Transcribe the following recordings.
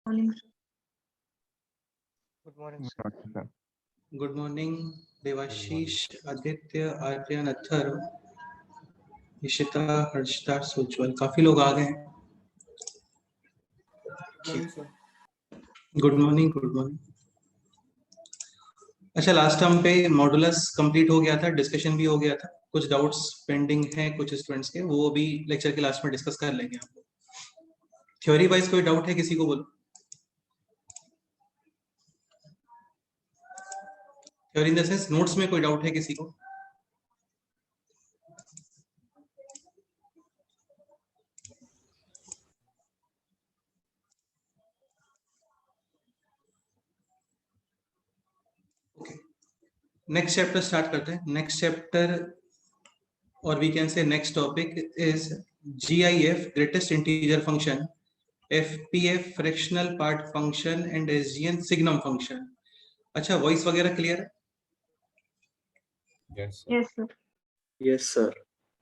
morning. Good morning, sir. Good morning Devashish, Aditya, Aryan, Atharva, Ishita, Harshita, Sujwal, काफी लोग आ गए हैं। Good morning, good morning. अच्छा, लास्ट टाइम पे मॉडुलस कंप्लीट हो गया था, डिस्कशन भी हो गया था, कुछ डाउट्स पेंडिंग हैं कुछ स्टूडेंट्स के, वो भी लेक्चर के लास्ट में डिस्कस कर लेंगे हम लोग। थ्योरी वाइज कोई डाउट है किसी को? बोलो। Theory in the sense notes में कोई डाउट है किसी को? नेक्स्ट चैप्टर स्टार्ट करते हैं। नेक्स्ट चैप्टर और we can say next topic is GIF, greatest integer function, FPF, fractional part function, and SGN, signum function. अच्छा, वॉइस वगैरह क्लियर है? Yes, sir. Yes, sir.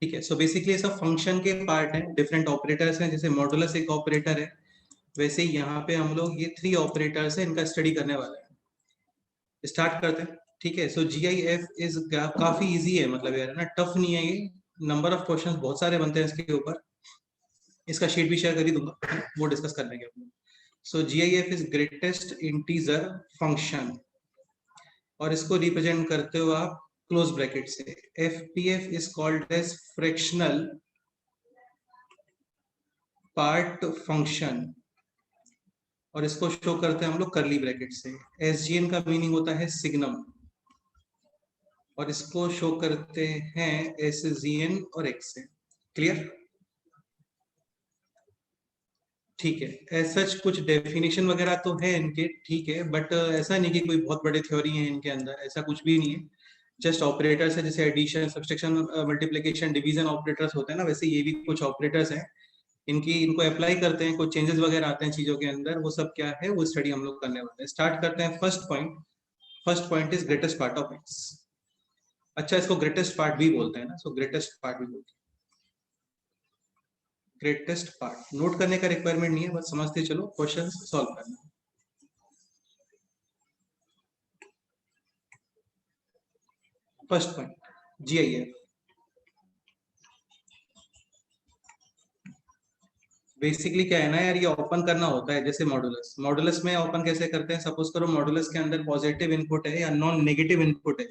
ठीक है। सो बेसिकली सब function के पार्ट हैं, डिफरेंट ऑपरेटर्स हैं। जैसे मॉडुलस एक ऑपरेटर है, वैसे ही यहाँ पे हम लोग ये 3 ऑपरेटर्स हैं, इनका स्टडी करने वाले हैं। स्टार्ट करते हैं। ठीक है। सो GIF इज काफी इजी है, मतलब यार ना, टफ नहीं है ये। नंबर ऑफ क्वेश्चंस बहुत सारे बनते हैं इसके ऊपर। इसका शीट भी शेयर कर ही दूंगा, वो डिस्कस कर लेंगे हम लोग। So GIF is greatest integer function, और इसको रिप्रेजेंट करते हो आप क्लोज ब्रैकेट से। FPF is called as fractional part function, और इसको शो करते हैं हम लोग करली ब्रैकेट से। SGN का मीनिंग होता है सिग्नम, और इसको शो करते हैं SGN और X से। क्लियर? ठीक है। एज सच कुछ डेफिनेशन वगैरह तो है इनके, ठीक है, बट ऐसा नहीं कि कोई बहुत बड़े थ्योरी है इनके अंदर, ऐसा कुछ भी नहीं है। जस्ट ऑपरेटर्स है, जैसे addition, subtraction, multiplication, division operators होते हैं ना, वैसे ये भी कुछ ऑपरेटर्स हैं। इनको अप्लाई करते हैं, कुछ चेंजेस वगैरह आते हैं चीजों के अंदर, वो सब क्या है वो स्टडी हम लोग करने वाले हैं। स्टार्ट करते हैं। First point is greatest part of X। अच्छा, इसको ग्रेटेस्ट पार्ट भी बोलते हैं ना, सो ग्रेटेस्ट पार्ट भी बोलते हैं। ग्रेटेस्ट पार्ट नोट करने का रिक्वायरमेंट नहीं है, बस समझते चलो, क्वेश्चन सॉल्व करना। First point GIF। बेसिकली क्या है ना यार, ये ओपन करना होता है जैसे मॉडुलस में ओपन कैसे करते हैं? सपोज करो मॉडुलस के अंदर पॉजिटिव इनपुट है या नॉन नेगेटिव इनपुट है,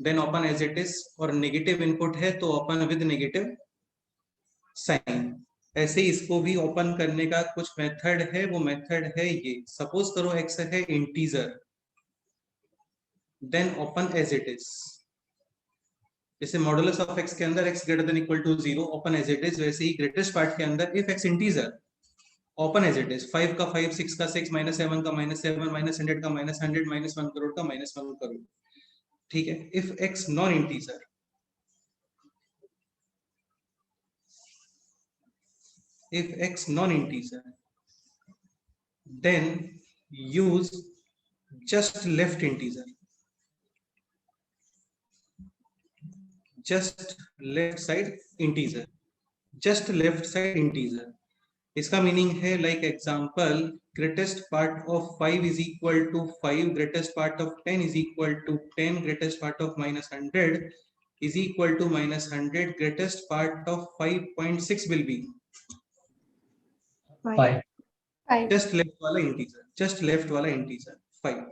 then open as it is, और नेगेटिव इनपुट है तो ओपन विद नेगेटिव साइन। ऐसे ही इसको भी ओपन करने का कुछ मेथड है, वो मेथड है ये। सपोज करो X है integer, then open as it is. जैसे मॉडुलस ऑफ X के अंदर X greater than equal to 0, open as it is, वैसे ही ग्रेटेस्ट पार्ट के अंदर if X integer, open as it is. 5 का 5, 6 का 6, -7 का -7, -100 का -100, -1 करोड़ का -1 करोड़। ठीक है। If X non integer, if X non-integer, then use just left integer, just left side integer, just left side integer। इसका मीनिंग है like example, greatest part of 5 is equal to 5, greatest part of 10 is equal to 10, greatest part of -100 is equal to -100, greatest part of 5.6 will be 5. just left वाला integer, just left वाला integer 5।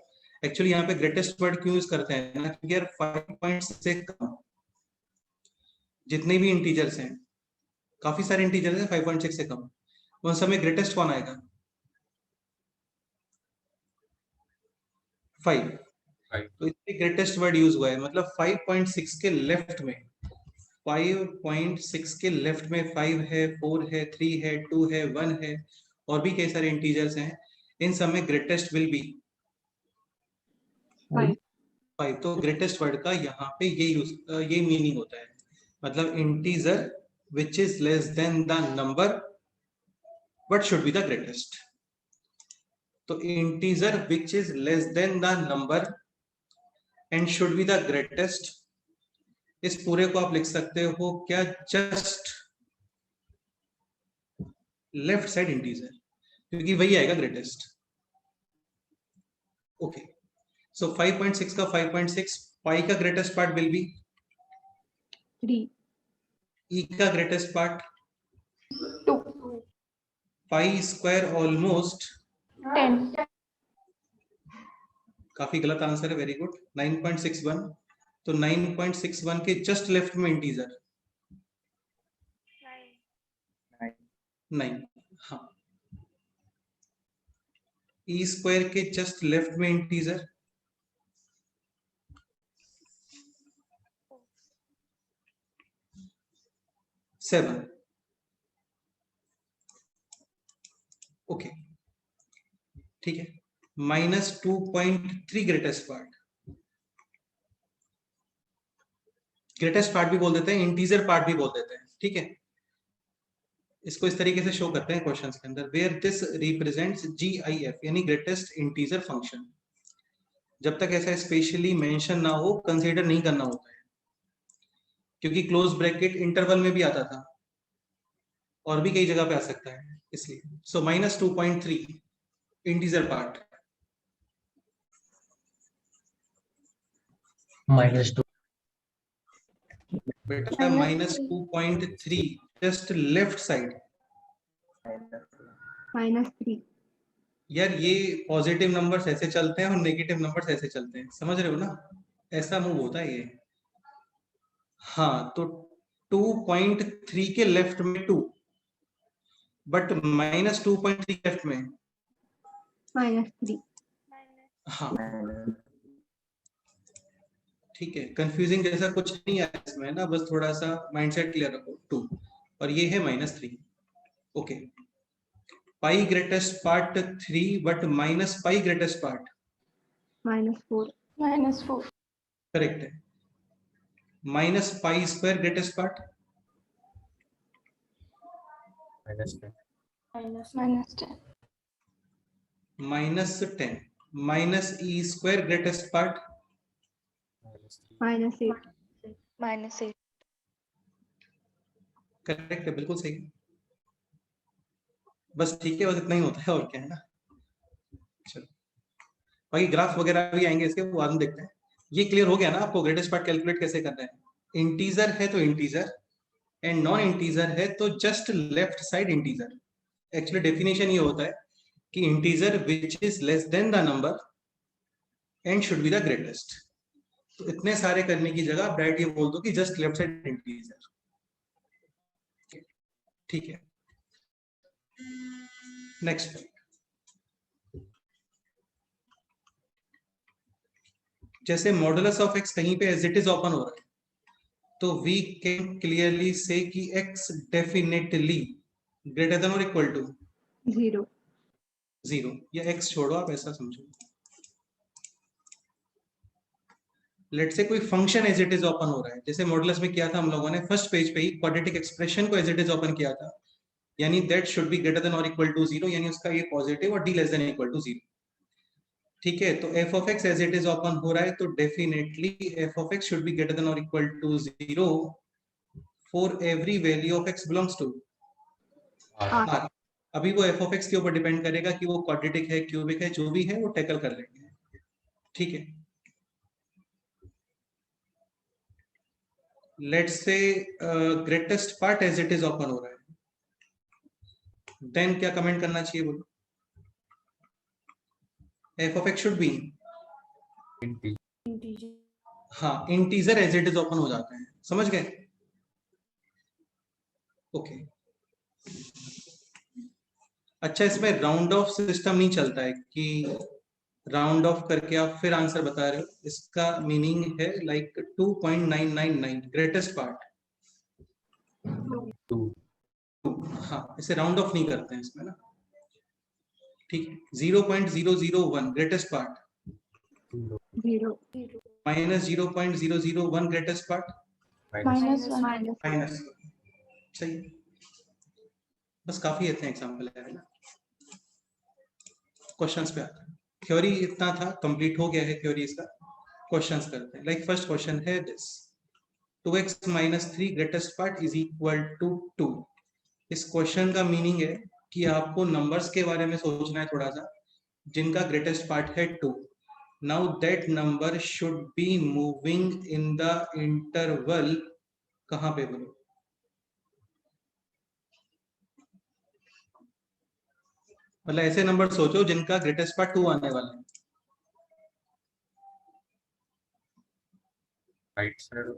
Actually यहाँ पे greatest word क्यों use करते हैं ना, क्योंकि यार 5.6 से कम जितने भी इंटीजर्स हैं, काफी सारे इंटीजर्स हैं 5.6 से कम, उन सब में ग्रेटेस्ट कौन आएगा? 5। तो इसलिए ग्रेटेस्ट वर्ड यूज हुआ है, मतलब 5.6 के लेफ्ट में, 5.6 के लेफ्ट में 5 है, 4 है, 3 है, 2 है, 1 है, और भी कई सारे इंटीजर्स हैं। इन सब में ग्रेटेस्ट विल बी 5। तो ग्रेटेस्ट वर्ड का यहाँ पे ये मीनिंग होता है, मतलब integer which is less than the number what should be the greatest. तो integer which is less than the number and should be the greatest, इस पूरे को आप लिख सकते हो क्या? जस्ट लेफ्ट साइड इंटीजर, क्योंकि वही आएगा ग्रेटेस्ट। ओके, सो 5.6 का 5.6, पाई का ग्रेटेस्ट पार्ट विल बी 3. ई का greatest part 2. Pi square almost 10. काफी गलत आंसर है, वेरी गुड, 9.61। तो 9.61 के जस्ट लेफ्ट में इंटीजर 9, हाँ, ई स्क्वायर के जस्ट लेफ्ट में इंटीजर 7। ओके, ठीक है, -2.3 ग्रेटेस्ट पार्ट, ग्रेटेस्ट पार्ट भी बोल देते हैं, इंटीजर पार्ट भी बोल देते हैं, ठीक है। इसको इस तरीके से शो करते हैं क्वेश्चंस के अंदर, वेयर दिस रिप्रेजेंट्स GIF यानी ग्रेटेस्ट इंटीजर फंक्शन। जब तक ऐसा स्पेशली मेंशन ना हो कंसीडर नहीं करना होता है, क्योंकि क्लोज ब्रैकेट इंटरवल में भी आता था और भी कई जगह पे आ सकता है, इसलिए। सो -2.3 इंटीजर पार्ट, -2 बेटा -2.3 जस्ट लेफ्ट साइड। -3. यार ये पॉजिटिव नंबर्स ऐसे चलते हैं और नेगेटिव नंबर्स ऐसे चलते हैं, समझ रहे हो ना, ऐसा मूव होता है ये। हाँ, तो 2.3 के लेफ्ट में 2, बट -2.3 लेफ्ट में -3. हाँ, ठीक है, कंफ्यूजिंग जैसा कुछ नहीं है इसमें ना, बस थोड़ा सा माइंडसेट क्लियर रखो। 2 और ये है -3। Okay, pi greatest part 3 but minus pi greatest part -4. -4. Correct है। Minus pi square greatest part -10 -10. -10, minus e square greatest part -8. -8. Correct है, बिल्कुल सही। बस ठीक है, बस इतना ही होता है और क्या है ना। चलो, बाकी ग्राफ वगैरह भी आएंगे इसके, वो बाद में देखते हैं। ये क्लियर हो गया ना आपको ग्रेटेस्ट पार्ट कैलकुलेट कैसे करना है। इंटीजर है तो इंटीजर, एंड नॉन इंटीजर है तो just left side integer. Actually definition ये होता है कि integer which is less than the number and should be the greatest. तो इतने सारे करने की जगह डायरेक्ट ये बोल दो कि जस्ट लेफ्ट साइड इंटीजर, ठीक है। नेक्स्ट, जैसे मॉडुलस ऑफ एक्स कहीं पे एज इट इज ओपन हो रहा है, तो वी कैन क्लियरली से कि एक्स डेफिनेटली ग्रेटर देन और इक्वल टू 0. 0, या एक्स छोड़ो, आप ऐसा समझो। लेट से कोई function as it is open हो रहा है, जैसे मॉडुलस में किया था हम लोगों ने फर्स्ट पेज पे ही, क्वाड्रेटिक एक्सप्रेशन को एज इट इज ओपन किया था, यानी that should be greater than और इक्वल टू 0, यानी उसका ये पॉजिटिव और D less than equal to 0, ठीक है। तो f of x as it is open हो रहा है, तो definitely f of x should be greater than और equal to 0 for every value of x belongs to R. अभी वो एफ ऑफ एक्स के ऊपर डिपेंड करेगा कि वो क्वाड्रेटिक है, क्यूबिक है, जो भी है वो टैकल कर लेंगे, ठीक है। Let's say greatest part as it is open हो रहा है, देन क्या कमेंट करना चाहिए बोलो। F of x should be, हाँ, integer as it is open हो जाते हैं, समझ गए। ओके, अच्छा, इसमें राउंड ऑफ सिस्टम नहीं चलता है कि राउंड ऑफ करके आप फिर आंसर बता रहे हो। इसका मीनिंग है लाइक 2.999 ग्रेटेस्ट पार्ट, 2 हाँ, इसे राउंड ऑफ नहीं करते हैं इसमें ना, ठीक है। 0.001 ग्रेटेस्ट पार्ट, 0. -0.001 greatest part, -1. सही है। बस काफी इतने एग्जांपल है ना। क्वेश्चंस पे आते हैं। थ्योरी इतना था, कंप्लीट हो गया है थ्योरी इसका। क्वेश्चंस करते हैं। लाइक फर्स्ट क्वेश्चन है this, 2x - 3 greatest part is equal to 2। इस क्वेश्चन का मीनिंग है कि आपको नंबर्स के बारे में सोचना है थोड़ा सा, जिनका ग्रेटेस्ट पार्ट है 2, now that number should be moving in the interval, कहां पे बोलो, मतलब ऐसे नंबर सोचो जिनका ग्रेटेस्ट पार्ट 2 आने वाला है। राइट साइड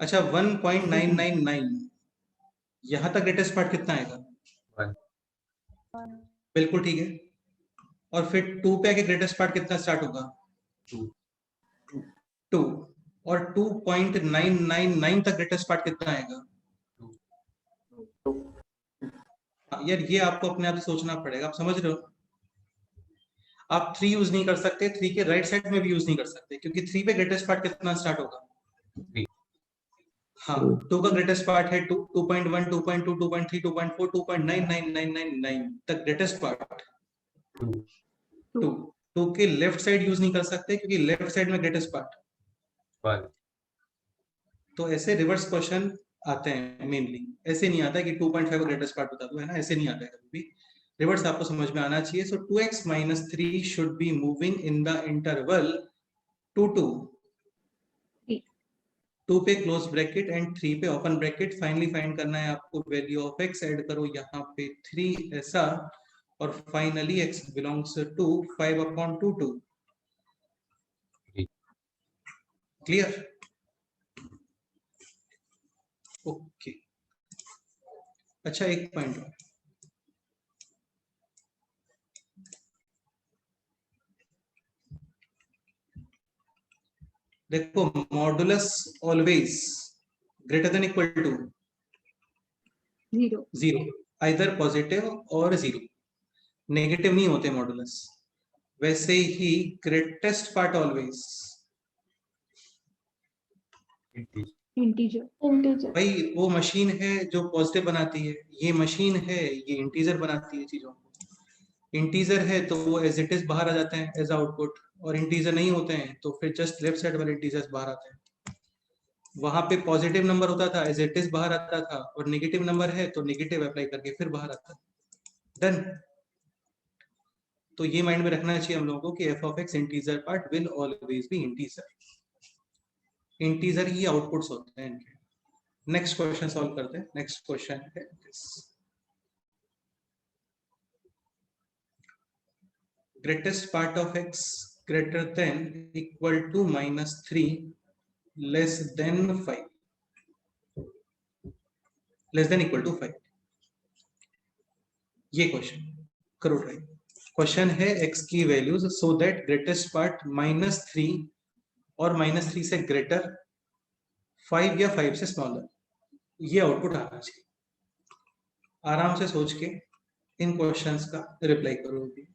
अच्छा 1.999 यहां तक ग्रेटेस्ट पार्ट कितना आएगा? 1 बिल्कुल ठीक है। और फिर 2 पे आके ग्रेटेस्ट पार्ट कितना स्टार्ट होगा? 2। और 2.999 तक ग्रेटेस्ट पार्ट कितना आएगा? हाँ, यार ये आपको अपने आप से सोचना पड़ेगा, आप समझ रहे हो? आप 3 यूज नहीं कर सकते, 3 के राइट साइड में भी यूज नहीं कर सकते, क्योंकि 3 पे ग्रेटेस्ट पार्ट कितना स्टार्ट होगा? 3 हाँ 2 का ग्रेटेस्ट पार्ट है 2, 2.1, 2.2, 2.3, 2.4, 2.99999 तक ग्रेटेस्ट पार्ट 2। 2 के लेफ्ट साइड यूज नहीं कर सकते क्योंकि लेफ्ट साइड में ग्रेटेस्ट पार्ट। 1 तो ऐसे रिवर्स क्वेश्चन आते हैं मेनली, ऐसे नहीं आता कि 2.5 का ग्रेटेस्ट पार्ट बता दो, है ना, ऐसे नहीं आता है कभी भी। रिवर्स आपको समझ में आना चाहिए। सो 2x - 3 should be moving in the interval 2 to 2 पे क्लोज ब्रैकेट एंड 3 पे ओपन ब्रैकेट। फाइनली फाइंड करना है आपको वैल्यू ऑफ x, ऐड करो यहाँ पे 3 ऐसा, और finally x belongs to 5/2 clear? Okay अच्छा एक पॉइंट और, देखो modulus always greater than equal to 0, either positive और 0, नेगेटिव नहीं होते मॉडुलस। वैसे ही ग्रेटेस्ट पार्ट ऑलवेज, इंटीजर भाई वो मशीन है जो पॉजिटिव बनाती है, ये मशीन है ये इंटीजर बनाती है चीजों को। इंटीजर है तो वो एज इट इज बाहर आ जाते हैं एज आउटपुट, और इंटीजर नहीं होते हैं तो फिर जस्ट लेफ्ट साइड वाले इंटीजर्स बाहर आते हैं। वहां पे पॉजिटिव नंबर होता था एज इट इज बाहर आता था, और नेगेटिव नंबर है तो नेगेटिव अप्लाई करके फिर बाहर आता है। डन। तो ये माइंड में रखना चाहिए हम लोगों को कि F of x integer part will always be integer. Integer he outputs होते हैं इनके। नेक्स्ट क्वेश्चन सॉल्व करते हैं। नेक्स्ट क्वेश्चन है this. Greatest part of x greater than equal to -3 less than 5, less than equal to 5। ये question करो try. Question है x की values so that greatest part -3 और -3 से ग्रेटर, 5 या 5 से स्मॉलर, ये आउटपुट आना चाहिए। आराम से सोच के इन क्वेश्चंस का रिप्लाई करो अभी।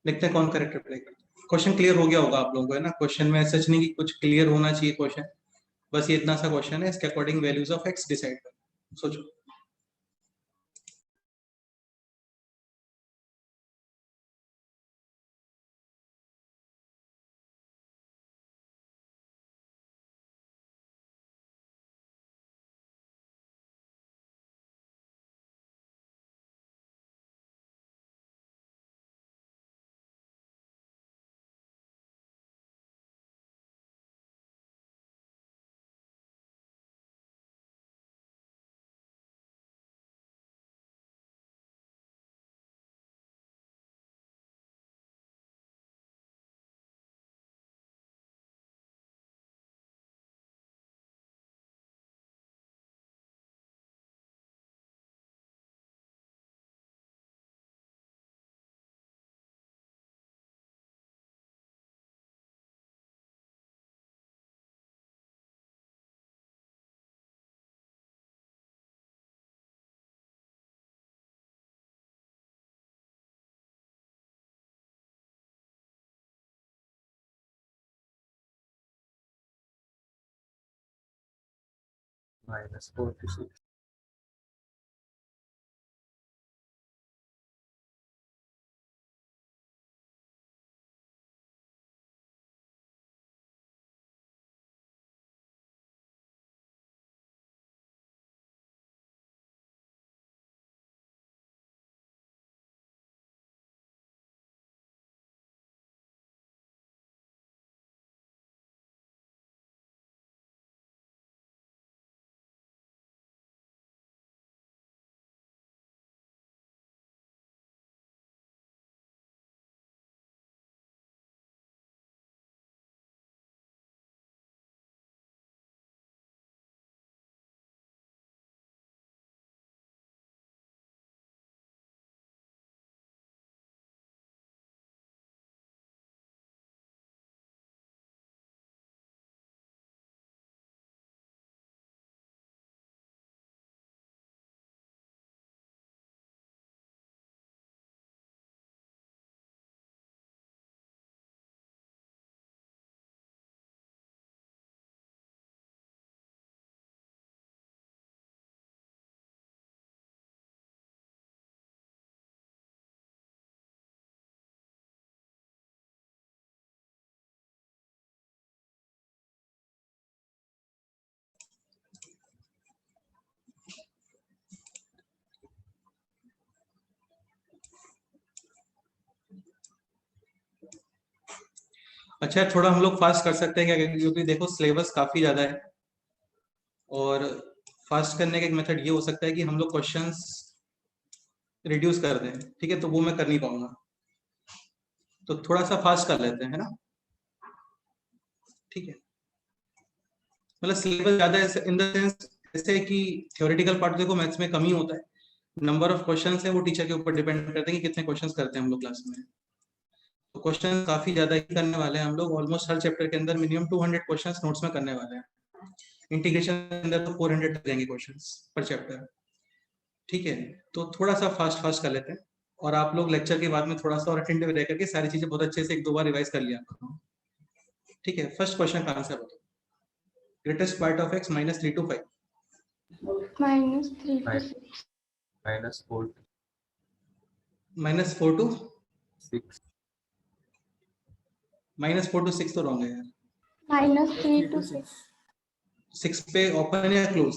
देखते हैं कौन करेक्ट रिप्लाई करता है। क्वेश्चन क्लियर हो गया होगा आप लोगों को, है ना? क्वेश्चन में सच नहीं कि कुछ क्लियर होना चाहिए क्वेश्चन, बस ये इतना सा क्वेश्चन है, इसके according values of x decide करो। सोचो। -4 to 6 अच्छा, थोड़ा हम लोग फास्ट कर सकते हैं क्या, क्योंकि देखो सिलेबस काफी ज्यादा है, और फास्ट करने का एक मेथड ये हो सकता है कि हम लोग क्वेश्चंस रिड्यूस कर दें, ठीक है, तो वो मैं कर नहीं पाऊंगा, तो थोड़ा सा फास्ट कर लेते हैं, है ना, ठीक है। मतलब सिलेबस ज्यादा है इन द सेंस ऐसे कि थ्योरेटिकल पार्ट देखो मैथ्स में कम ही होता है, नंबर ऑफ क्वेश्चंस है वो टीचर के ऊपर डिपेंड करते हैं कि कितने क्वेश्चंस करते हैं हम लोग क्लास में, तो क्वेश्चन काफी ज्यादा ही करने वाले हैं हम लोग, ऑलमोस्ट हर चैप्टर के अंदर मिनिमम 200 क्वेश्चंस नोट्स में करने वाले हैं, इंटीग्रेशन के अंदर तो 400 तक जाएंगे क्वेश्चंस पर चैप्टर, ठीक है, तो थोड़ा सा फास्ट फास्ट कर लेते हैं, और आप लोग लेक्चर के बाद में थोड़ा सा और अटेंटिव रह करके सारी चीजें बहुत अच्छे से एक दो बार रिवाइज कर लिया करो, ठीक है। फर्स्ट क्वेश्चन का आंसर बताओ, greatest part of x -3 to 5, -3 to 6. -4 to -4 to 6. -4 to 6 तो रॉन्ग है यार, -3 to 6. 6 पे ओपन या क्लोज,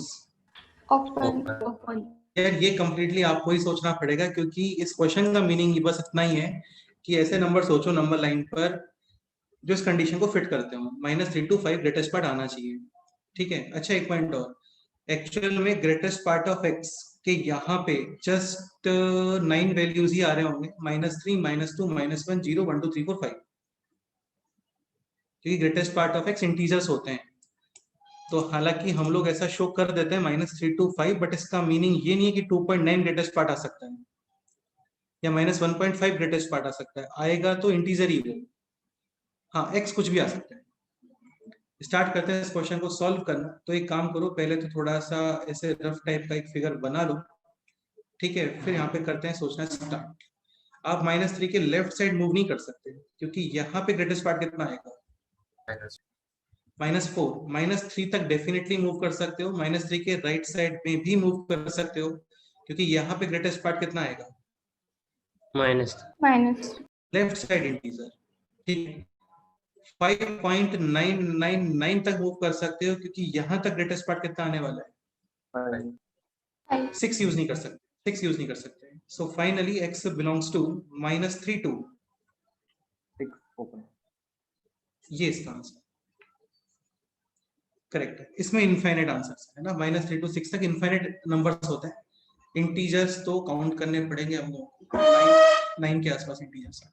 Open. ओपन, यार ये कंप्लीटली आपको ही सोचना पड़ेगा, क्योंकि इस क्वेश्चन का मीनिंग बस इतना ही है कि ऐसे नंबर सोचो नंबर लाइन पर जो इस कंडीशन को फिट करते हो, -3 to 5 ग्रेटेस्ट पार्ट आना चाहिए, ठीक है। अच्छा, एक पॉइंट और, एक्चुअल में ग्रेटेस्ट पार्ट ऑफ x के यहाँ पे जस्ट 9 वैल्यूज ही आ रहे होंगे, -3 -2 -1 0 1 2 3 4 5, क्योंकि greatest part of x integers होते हैं, तो हालांकि हम लोग ऐसा शो कर देते हैं -3 to 5, बट इसका मीनिंग ये नहीं है कि 2.9 ग्रेटेस्ट पार्ट आ सकता है या -1.5 ग्रेटेस्ट पार्ट आ सकता है, आएगा तो इंटीजर ही वो, हाँ x कुछ भी आ सकता है। स्टार्ट करते हैं इस क्वेश्चन को सॉल्व करना, तो एक काम करो, पहले तो थोड़ा सा ऐसे रफ टाइप का एक फिगर बना लो, ठीक है, फिर यहाँ पे करते हैं सोचना स्टार्ट। आप -3 के लेफ्ट साइड मूव नहीं कर सकते, क्योंकि यहाँ पे ग्रेटेस्ट पार्ट कितना आएगा, -4, -3 तक डेफिनेटली मूव कर सकते हो, -3 के राइट साइड में भी मूव कर सकते हो, क्योंकि यहाँ पे ग्रेटेस्ट पार्ट कितना आएगा, -. लेफ्ट साइड इंटीजर, ठीक है। 5.999 तक मूव कर सकते हो, क्योंकि यहाँ तक ग्रेटेस्ट पार्ट कितना आने वाला है, 5. 6 यूज नहीं कर सकते, 6 यूज नहीं कर सकते, so finally x belongs to -3 to 6 open. ये इसका आंसर करेक्ट है। इसमें इनफाइनाइट आंसर्स है ना, -3 to 6 तक इनफाइनाइट नंबर्स होते हैं, इंटीजर्स तो काउंट करने पड़ेंगे हम लोगों को, 9 के आसपास इंटीजर्स हैं।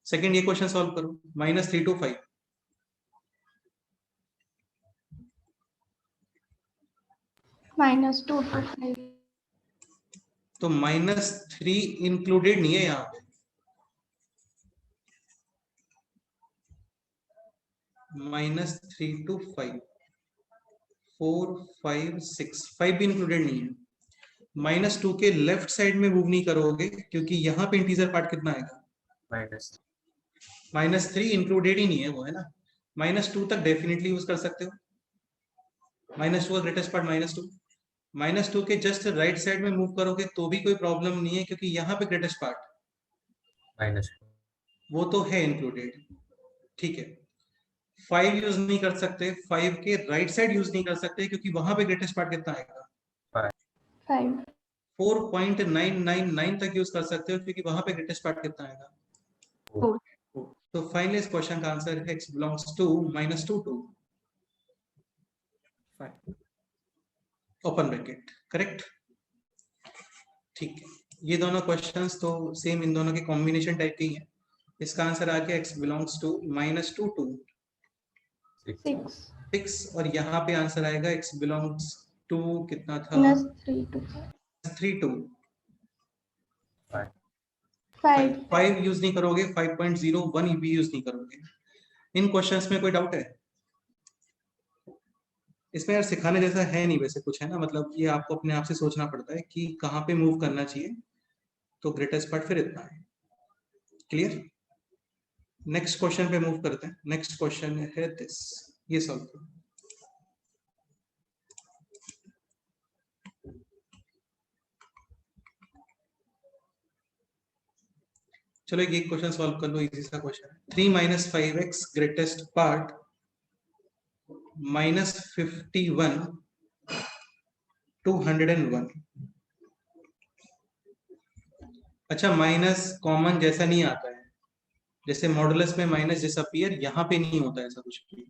सेकंड ये क्वेश्चन सॉल्व करो, -3 to 5, -2 to 5. तो -3 इंक्लूडेड नहीं है यहाँ पे, -3 to 5, 4 5 6, 5 भी इंक्लूडेड नहीं है, -2 के लेफ्ट साइड में मूव नहीं करोगे, क्योंकि यहाँ पे इंटीजर पार्ट कितना आएगा, -3 इंक्लूडेड ही नहीं है वो, है ना, -2 तक डेफिनेटली यूज कर सकते हो, -2 का ग्रेटेस्ट पार्ट -2, -2 के जस्ट राइट साइड में मूव करोगे तो भी कोई प्रॉब्लम नहीं है, क्योंकि यहाँ पे ग्रेटेस्ट पार्ट वो तो है इंक्लूडेड, ठीक है। 5 यूज नहीं कर सकते, 5 के राइट साइड यूज नहीं कर सकते, क्योंकि वहां पे ग्रेटेस्ट पार्ट कितना आएगा, 5. 4.999 तक यूज कर सकते हो, क्योंकि वहां पे ग्रेटेस्ट पार्ट कितना आएगा, 4, तो फाइनली इस क्वेश्चन का आंसर है x belongs to -2 to 5 open bracket, correct, ठीक है। ये दोनों क्वेश्चंस तो सेम, इन दोनों के कॉम्बिनेशन टाइप के ही हैं। इसका आंसर आ गया x बिलोंग्स टू -2 to 6. 6, और यहाँ पे आंसर आएगा x बिलोंग्स टू कितना था, -3 to 3 to 5. 5 यूज नहीं करोगे, 5.01 भी यूज नहीं करोगे। इन क्वेश्चंस में कोई डाउट है? इसमें यार सिखाने जैसा है नहीं वैसे कुछ, है ना, मतलब ये आपको अपने आप से सोचना पड़ता है कि कहाँ पे मूव करना चाहिए, तो ग्रेटेस्ट पार्ट फिर इतना है, क्लियर। नेक्स्ट क्वेश्चन पे मूव करते हैं, नेक्स्ट क्वेश्चन है दिस, ये सॉल्व करो। चलो एक क्वेश्चन सॉल्व कर लो, इजी सा क्वेश्चन है। 3 - 5x ग्रेटेस्ट पार्ट -51 201। अच्छा, माइनस कॉमन जैसा नहीं आता है, जैसे मॉडुलस में माइनस डिसअपियर, यहाँ पे नहीं होता ऐसा कुछ भी।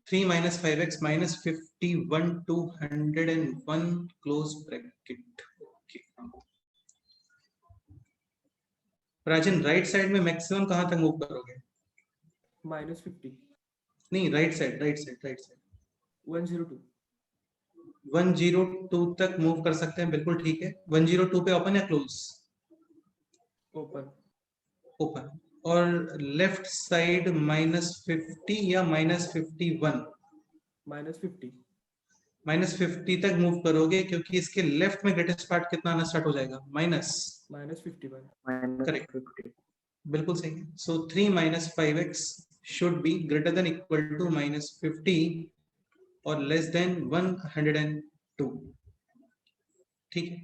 Three minus 5x minus 51 201 close bracket. Rajan, right side में मैक्सिमम कहां तक मूव करोगे? -50 नहीं, राइट साइड 102 102 तक मूव कर सकते हैं, बिल्कुल ठीक है। 102 पे ओपन या क्लोज? Open open. और लेफ्ट साइड -50 या -51? -50 -50 तक मूव करोगे, क्योंकि इसके लेफ्ट में ग्रेटेस्ट पार्ट कितना आना स्टार्ट हो जाएगा? माइनस। -51 Correct. -50 बिल्कुल सही है। So 3 minus 5x should be greater than equal to -50 और लेस देन 102। ठीक है,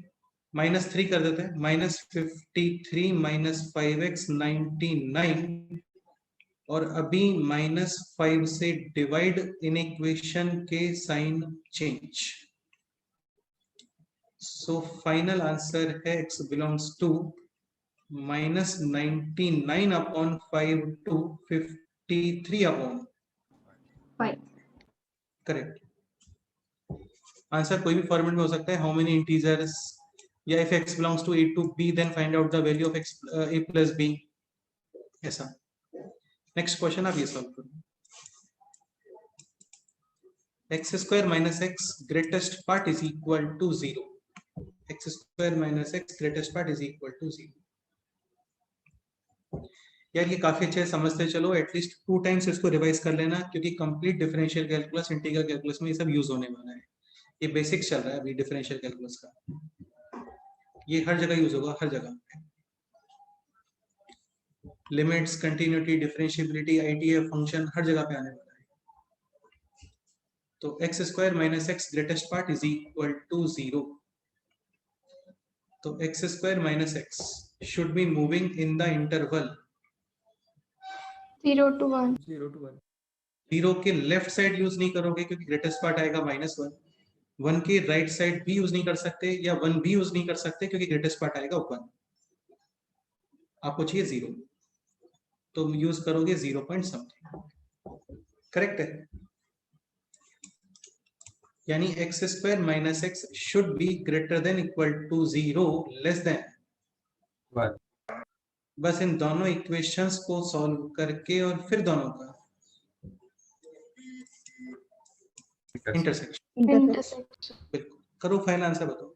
-3 कर देते हैं। -53 माइनस 5x 99, और अभी -5 से डिवाइड इन इक्वेशन के sign change. So final answer है x belongs to -99 upon 5 to 53 upon 5. Correct. Answer कोई भी फॉर्मेट में हो सकता है, हाउ मेनी इंटीजर्स, या if x belongs to a to b then find out the value of x a plus b, ऐसा। Next question आप ये सॉल्व करो। x square minus x greatest part is equal to 0। x square minus x greatest part is equal to 0। यार ये काफी अच्छे से समझते चलो, एटलीस्ट 2 टाइम्स इसको रिवाइज कर लेना, क्योंकि complete differential calculus, integral calculus में ये सब यूज होने वाला है। ये बेसिक्स चल रहा है अभी डिफरेंशियल कैलकुलस का, ये हर जगह यूज होगा, हर जगह। Limits, continuity, differentiability, ITF function हर जगह पे आने वाला है। तो x square minus x greatest part is equal to 0। तो x square minus x should be moving in the interval 0 to 1. 0 to 1 0 के लेफ्ट साइड यूज नहीं करोगे, क्योंकि ग्रेटेस्ट पार्ट आएगा -1। 1 के राइट साइड भी यूज नहीं कर सकते, या 1 भी यूज नहीं कर सकते, क्योंकि ग्रेटेस्ट पार्ट आएगा 1। आपको चाहिए 0, तो यूज करोगे 0 पॉइंट समथिंग। करेक्ट है, यानी x square minus x should be greater than equal to 0 less than 1 बस इन दोनों इक्वेशंस को सॉल्व करके और फिर दोनों का इंटरसेक्शन। Intersection. बिल्कुल करो, फाइनल आंसर बताओ।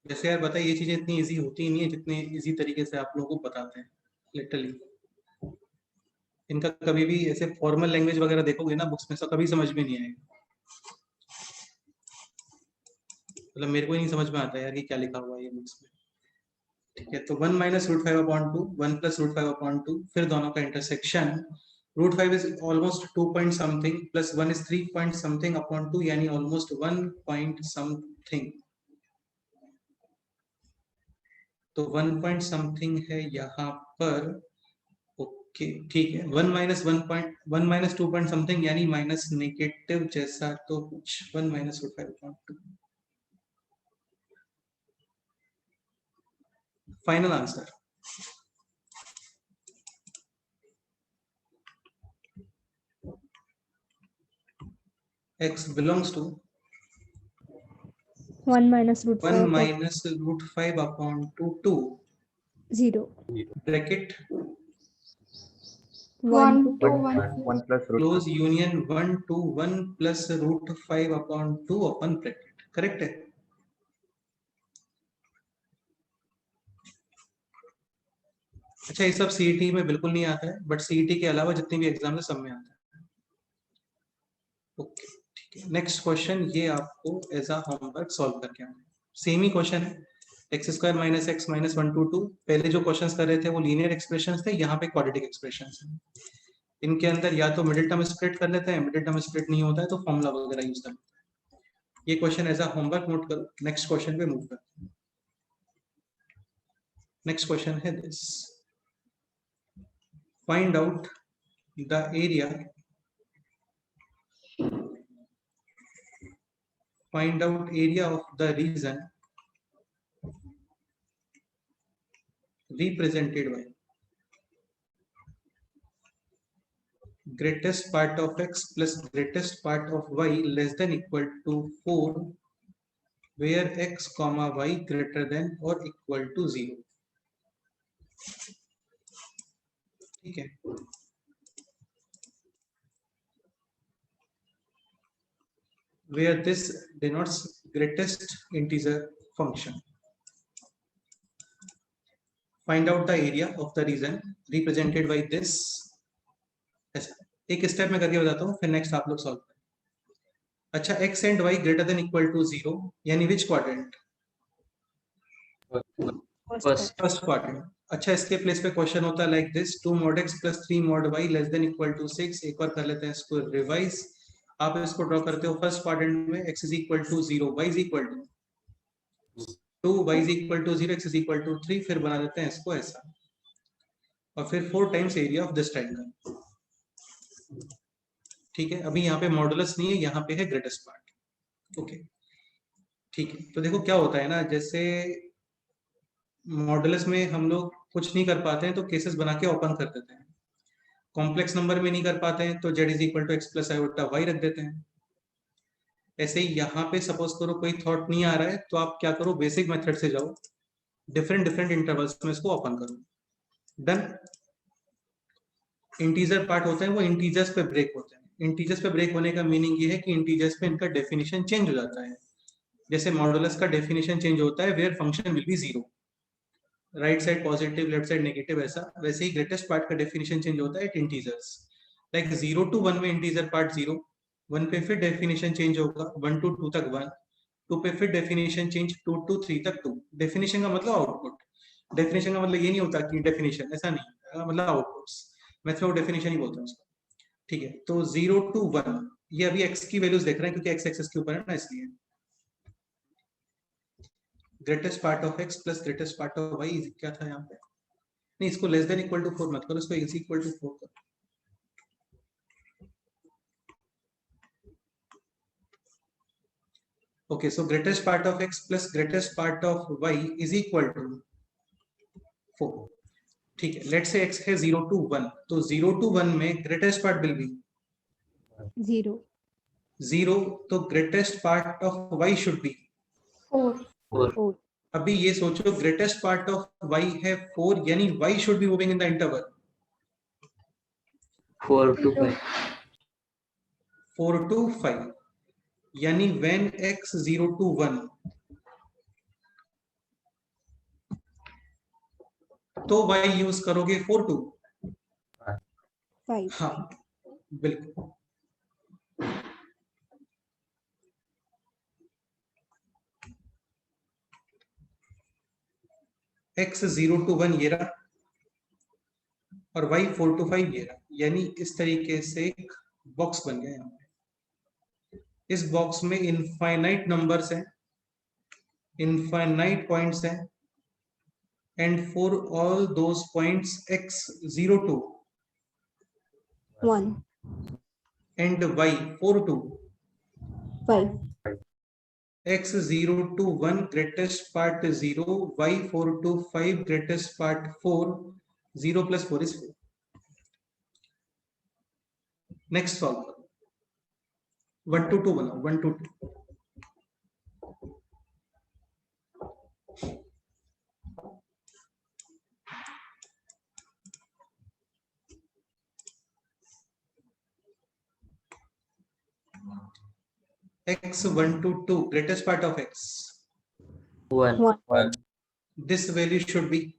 जैसे यार बताइए, ये चीजें इतनी इजी होती ही नहीं है जितने इजी तरीके से आप लोगों को बताते हैं, लिटरली। इनका कभी भी ऐसे फॉर्मल लैंग्वेज वगैरह देखोगे ना बुक्स में, सब कभी समझ में नहीं आएगा। मतलब मेरे को ही नहीं समझ में आता यार कि क्या लिखा हुआ है ये बुक्स में। ठीक है, तो 1 माइनस √5/2, 1 प्लस √5/2, फिर दोनों का intersection. √5 is almost 2 point something, plus 1 is 3 point something upon 2, यानी ऑलमोस्ट 1 पॉइंट समथिंग। तो 1 पॉइंट समथिंग है यहाँ पर। ओके ठीक है, 1 माइनस 1 माइनस 2 पॉइंट समथिंग, यानी माइनस नेगेटिव जैसा तो कुछ। 1 minus √5/2 final answer. x belongs to 1 minus root 1 5 minus root 5 upon 2 0. bracket 1 1 to 1 1. 1 plus root close union 1 to 1 plus root 5 upon 2 open bracket. Correct है? अच्छा, ये सब सीईटी में बिल्कुल नहीं आता है, बट सीईटी के अलावा जितने भी एग्जाम है सब में आता है. ओके, ठीक है. नेक्स्ट क्वेश्चन ये आपको एज अ होमवर्क सॉल्व करके आना है. सेम ही क्वेश्चन है, x square minus x minus 1 to 2. पहले जो क्वेश्चंस कर रहे थे वो लीनियर एक्सप्रेशंस थे, यहाँ पे क्वाड्रेटिक एक्सप्रेशंस हैं. इनके अंदर या तो मिडिल टर्म स्प्लिट कर लेते हैं, मिडिल टर्म स्प्लिट नहीं होता है तो फॉर्मूला वगैरह यूज कर लेते हैं. ये question as a homework note करो. नेक्स्ट क्वेश्चन पे मूव करते हैं. नेक्स्ट क्वेश्चन है this, find out the area, find out area of the region represented by greatest part of x plus greatest part of y less than equal to 4 where x comma y greater than or equal to 0. ठीक है. Where this denotes greatest integer function. Find out the area of the region represented by this. ऐसा एक step में करके बताता हूँ, फिर next आप लोग सॉल्व करें. अच्छा, x and y greater than equal to 0 यानी विच क्वाड्रेंट? First quadrant. अच्छा, इसके प्लेस पे क्वेश्चन होता है like this, 2 mod x plus 3 mod y less than equal to 6. एक और कर लेते हैं इसको रिवाइज. आप इसको ड्रॉ करते हो फर्स्ट क्वाड्रेंट में, x is equal to 0, y is equal to 2, y is equal to 0, x is equal to 3. फिर बना देते हैं इसको ऐसा, और फिर 4 times area of this triangle. ठीक है. अभी यहाँ पे मॉडुलस नहीं है, यहाँ पे है ग्रेटेस्ट पार्ट. ओके, ठीक है. तो देखो क्या होता है ना, जैसे मॉडुलस में हम लोग कुछ नहीं कर पाते हैं तो केसेस बना के ओपन कर देते हैं. कॉम्प्लेक्स नंबर में नहीं कर पाते हैं तो z is equal to x plus iota y रख देते हैं. ऐसे ही यहाँ पे सपोज करो कोई थॉट नहीं आ रहा है तो आप क्या करो, बेसिक मेथड से जाओ, डिफरेंट इंटरवल्स में इसको ओपन करो. डन. इंटीजर पार्ट होते हैं वो इंटीजर्स पे ब्रेक होते हैं. इंटीजर्स पे ब्रेक होने का मीनिंग ये है कि इंटीजर्स पे इनका डेफिनेशन चेंज हो जाता है. जैसे मॉडुलस का डेफिनेशन चेंज होता है where function will be 0, right side positive left side negative, ऐसा. वैसे ही ग्रेटेस्ट पार्ट का डेफिनेशन चेंज होता है एट इंटीजर्स. लाइक 0 to 1 में इंटीजर पार्ट 0, 1 पे फिर डेफिनेशन चेंज होगा, 1 to 2 तक 1, 2 पे फिर डेफिनेशन चेंज, 2 to 3 तक 2. डेफिनेशन का मतलब आउटपुट. डेफिनेशन का मतलब ये नहीं होता कि डेफिनेशन, ऐसा नहीं, मतलब आउटपुट्स. मैं थ्रो डेफिनेशन ही बोलता हूँ उसको. ठीक है. तो 0 to 1 ये अभी x की वैल्यूज देख रहे हैं क्योंकि x एक्सिस के ऊपर है ना, इसलिए greatest part of x plus greatest part of y क्या था यहाँ पे? नहीं, इसको लेस देन इक्वल टू 4 मत करो, इसको इज इक्वल टू 4 करो. Okay, so greatest part of x plus greatest part of y is equal to 4. ठीक है. लेट्स से x है 0 to 1, तो 0 to 1 में ग्रेटेस्ट पार्ट विल बी 0, तो greatest part of y should be 4. अभी ये सोचो, ग्रेटेस्ट पार्ट ऑफ y है 4, यानी y should be moving in the interval 4 to 5. 4 to 5, यानी when x 0 to 1, तो y यूज करोगे 4 to 5. हाँ बिल्कुल. x 0 to 1 ये रहा और y 4 to 5 ये रहा, यानी इस तरीके से एक बॉक्स बन गया. यहाँ पे इस बॉक्स में इनफाइनाइट नंबर्स हैं, इनफाइनाइट पॉइंट्स हैं, and for all those points x 0 to 1. and y 4 to 5. x 0 to 1 greatest part 0, y 4 to 5 greatest part 4, 0 plus 4 is 4. Next solve. 1 to 2 बनाओ, 1 to 2। x 1 to 2, greatest part of x, 1. 1. this value should be,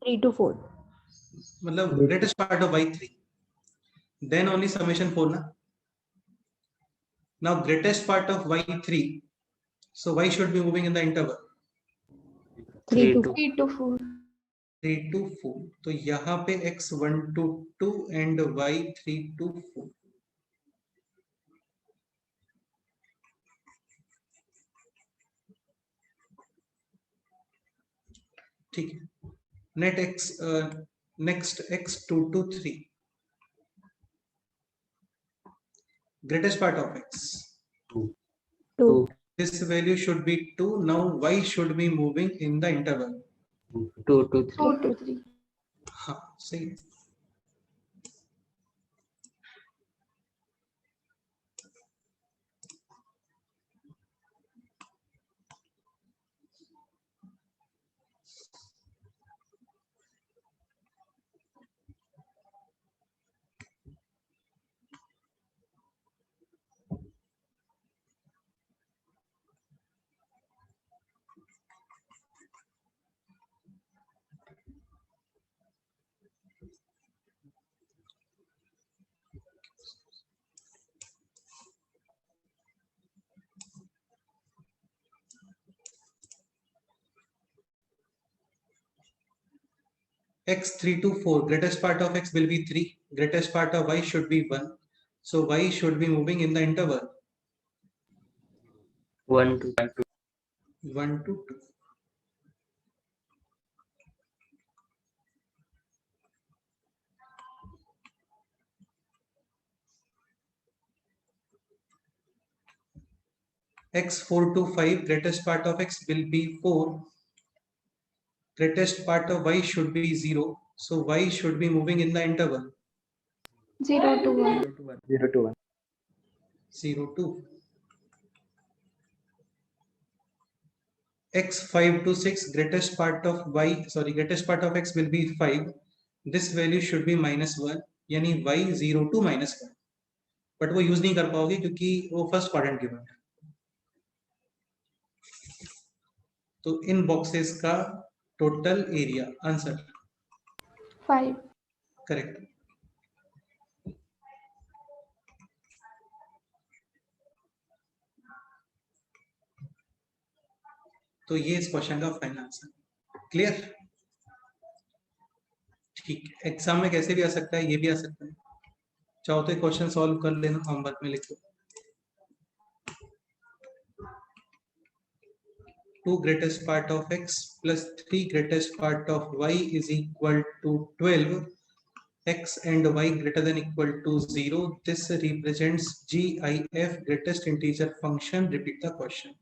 3 to 4. मतलब greatest part of y3, then only summation 4 na. Now greatest part of y3, so y should be moving in the interval 3 to 2. 4. 3 to 4. 3 to 4, तो यहाँ पे x 1 to 2 and y 3 to 4। ठीक है, next x 2 to 3, greatest part of x, 2. 2. this value should be 2, now y should be moving in the interval, 2 to 3. 2 to 3. हाँ सही है। x 3 to 4, greatest part of x will be 3, greatest part of y should be 1, so y should be moving in the interval 1 to 1 to 2। x 4 to 5, greatest part of x will be 4, greatest part of y should be 0, so y should be moving in the interval 0 to 1. 0 to 1. 0 to 1. 0 to x 5 to 6, greatest part of x will be 5, this value should be -1, यानी y 0 to -1, but वो use नहीं कर पाओगे क्योंकि वो first quadrant given है। तो इन boxes का टोटल एरिया, आंसर 5. करेक्ट। तो ये इस क्वेश्चन का फाइनल आंसर, क्लियर? ठीक है, एग्जाम में कैसे भी आ सकता है, ये भी आ सकता है, चाहो तो क्वेश्चन सॉल्व कर लेना, होमवर्क में लिख दो। 2 greatest part of x plus 3 greatest part of y is equal to 12, x and y greater than equal to 0, this represents GIF, greatest integer function, repeat the question।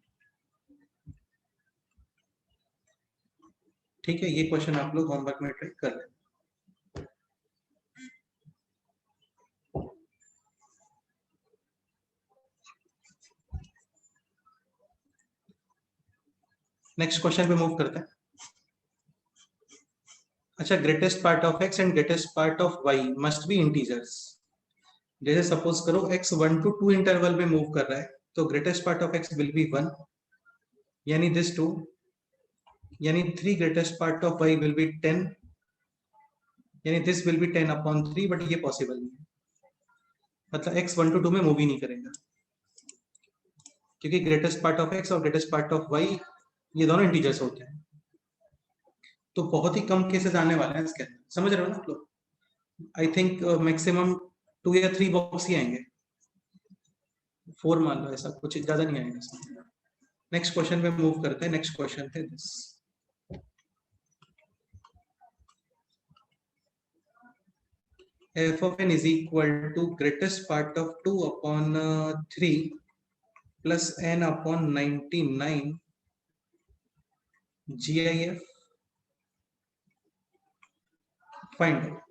ठीक है, ये question आप लोग होमवर्क में try कर लें। Next question पे move करते हैं। अच्छा, greatest part of x and greatest part of y must be integers. जैसे सपोज करो x 1 to 2 इंटरवल में मूव कर रहा है, तो greatest part of x will be 1, यानी दिस 2, यानी 3 greatest part of y will be 10, यानी this will be 10 upon 3, but ये पॉसिबल नहीं है, मतलब x 1 to 2 में मूव ही नहीं करेगा, क्योंकि ग्रेटेस्ट पार्ट ऑफ x और ग्रेटेस्ट पार्ट ऑफ y ये दोनों इंटीजर्स होते हैं। तो बहुत ही कम केसेस आने वाले हैं इसके अंदर, समझ रहे हो ना आप लोग? आई थिंक मैक्सिमम 2 या 3 बॉक्स ही आएंगे, 4 मान लो, ऐसा कुछ ज्यादा नहीं आएगा। नेक्स्ट क्वेश्चन पे मूव करते हैं। नेक्स्ट क्वेश्चन है this, f of n is equal to greatest part of 2 upon 3 plus n upon 99 GIF, find out।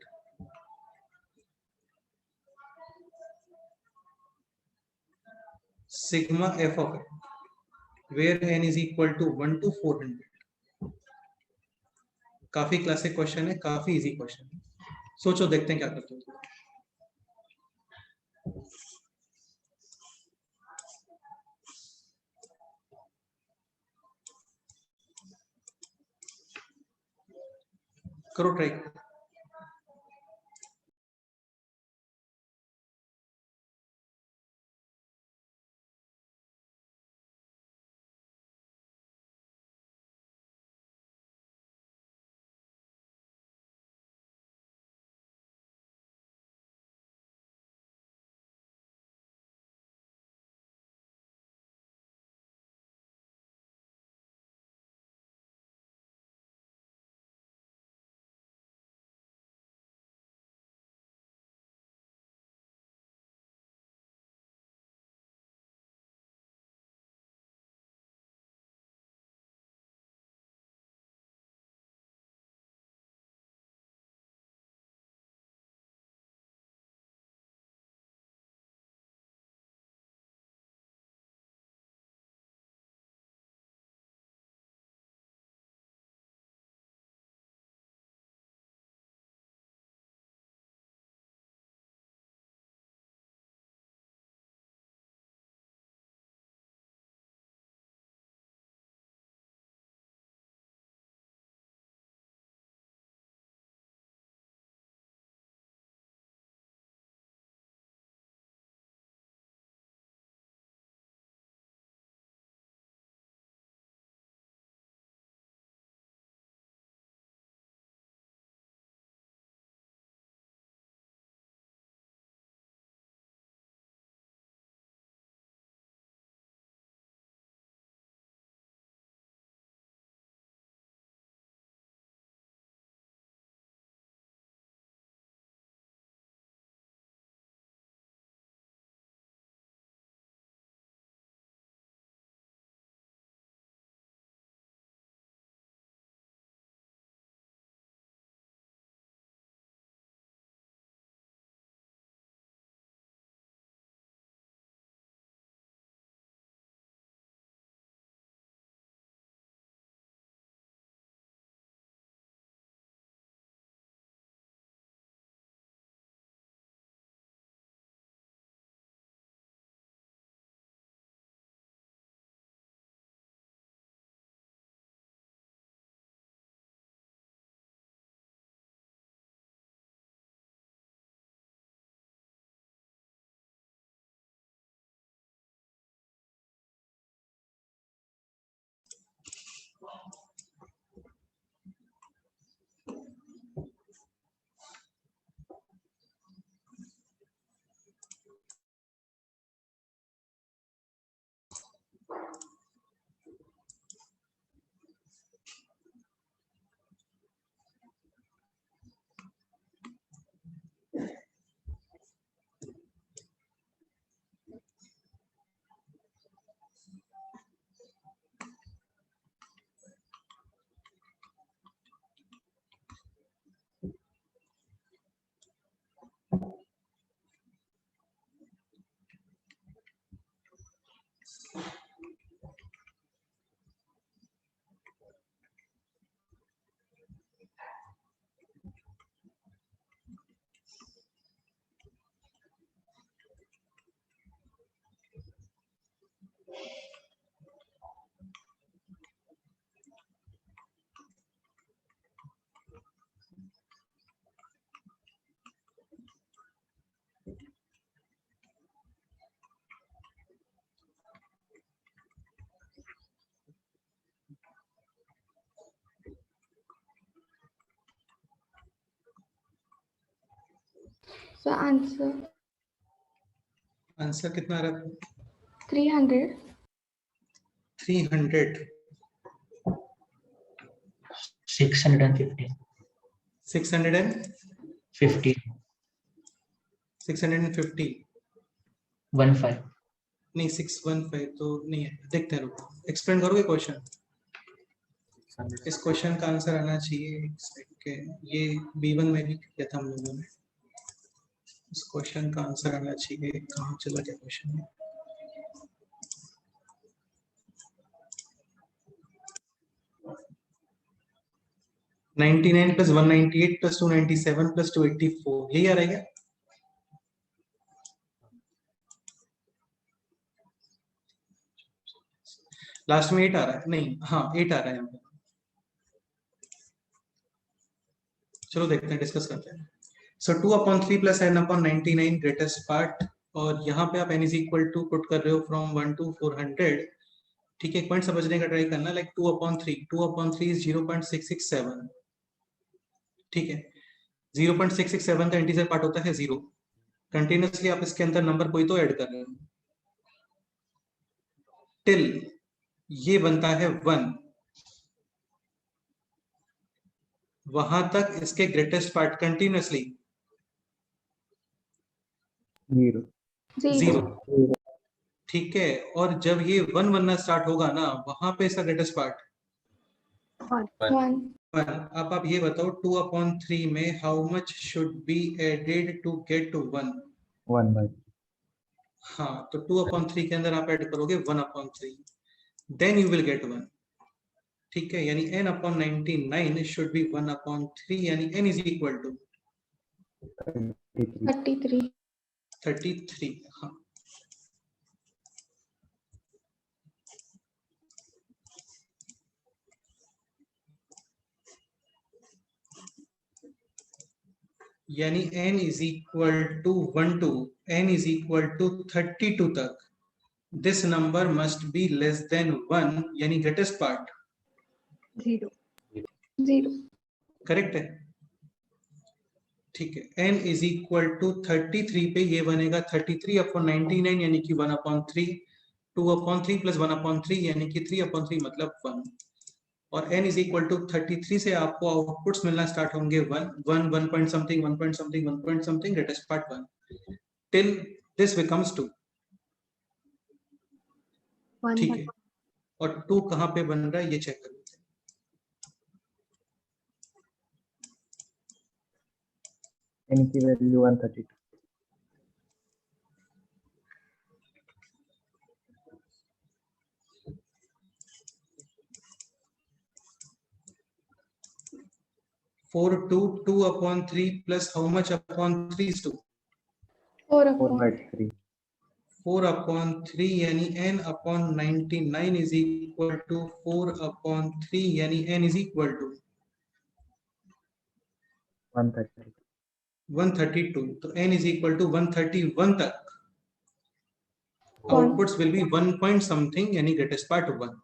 sigma f of n, where n is equal to 1 to 400। काफी classic question है, काफी easy question है। सोचो, देखते हैं क्या करते हो। करो ट्राई। So answer आंसर कितना आ रहा है? 300. 300, 650. 600 and 50. 650 15. नहीं, 615 तो नहीं है। देखते हैं, रुको, एक्सप्लेन करोगे क्वेश्चन? इस क्वेश्चन का आंसर आना चाहिए कि ये B1 में भी किया था हम लोगों ने। इस क्वेश्चन का आंसर आना चाहिए, कहाँ चला गया क्वेश्चन? 99 plus 198 plus 297 plus 284, यही आ रहा है क्या? लास्ट में 8 आ रहा है, नहीं हाँ 8 आ रहा है यहाँ पे। चलो देखते हैं, डिस्कस करते हैं। सो 2/3 plus n/99 ग्रेटेस्ट पार्ट, और यहाँ पे आप n is equal to put कर रहे हो फ्रॉम 1 to 400। ठीक है, एक पॉइंट समझने का ट्राई करना, लाइक 2/3 इज 0.667। ठीक है, 0.667 का इंटीजर पार्ट होता है 0। कंटिन्यूसली आप इसके अंदर नंबर कोई तो ऐड कर रहे हो टिल ये बनता है 1, वहां तक इसके ग्रेटेस्ट पार्ट कंटिन्यूसली 0 0 0। ठीक है, और जब ये 1 बनना स्टार्ट होगा ना, वहां पे इसका ग्रेटेस्ट पार्ट 1 1। अब आप ये बताओ 2/3 में how much should be added to get to 1? 1/3 हाँ, तो 2/3 के अंदर आप ऐड करोगे 1/3, देन यू विल गेट 1। ठीक है, यानी n/99 शुड बी 1/3, यानी n इज इक्वल टू 33 33। हाँ, यानी n is equal to 1 to n is equal to 32 तक this number must be less than 1, यानी ग्रेटेस्ट पार्ट 0 0 करेक्ट है। ठीक है, n इज इक्वल टू 33 पे ये बनेगा 33/99 यानी कि 1/3, 2/3 प्लस 1/3 यानी कि 3/3 मतलब 1, और n इज इक्वल टू 33 से आपको आउटपुट्स मिलना स्टार्ट होंगे 1 1 1 point something 1 point something 1 point something greatest part 1 till this becomes 2। 1 ठीक है, और 2 कहां पे बन रहा है ये चेक कर लेते हैं। n की value 132 4 2 2/3 plus how much upon 3 is 2? 4/3 4/3 यानी n/99 is equal to 4/3, यानी n is equal to 132 132। तो n is equal to 131 तक 1 outputs will be 1 point something यानी ग्रेटेस्ट पार्ट 1।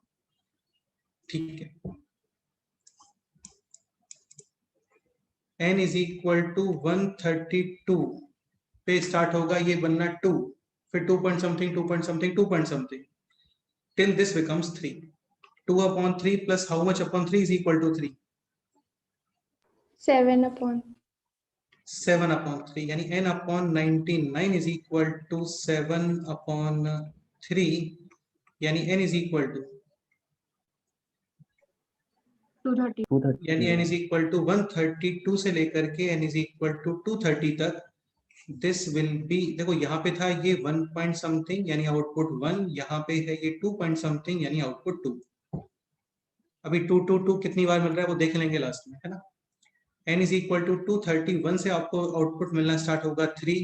ठीक है, n is equal to 132 पे स्टार्ट होगा ये बनना 2, फिर 2 point something 2 point something 2 point something till this becomes 3। 2/3 plus how much upon 3 is equal to 3? 7/3 7/3, यानी n/99 is equal to 7/3, यानी n is equal to 230 230 यानी n is equal to 132 से लेकर के n is equal to 230 तक this will be, देखो यहाँ पे था ये 1 पॉइंट समथिंग यानी आउटपुट 1, यहाँ पे है ये 2 पॉइंट समथिंग यानी आउटपुट 2। अभी 2 2 2 कितनी बार मिल रहा है वो देख लेंगे लास्ट में, है ना। n is equal to 231 से आपको आउटपुट मिलना स्टार्ट होगा 3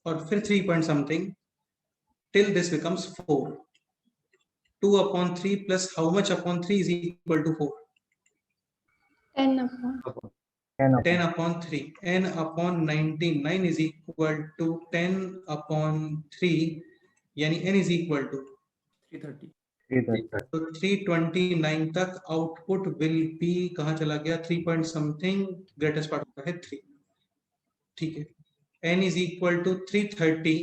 और फिर 3 point something till this becomes 4। 2/3 plus how much upon 3 is equal to 4? 10/3 10/3, n/99 is equal to 10/3, यानी n is equal to 330 330 तो 329 तक आउटपुट विल बी, कहाँ चला गया 3 पॉइंट समथिंग ग्रेटेस्ट पार्ट होता है 3। ठीक है, n is equal to 330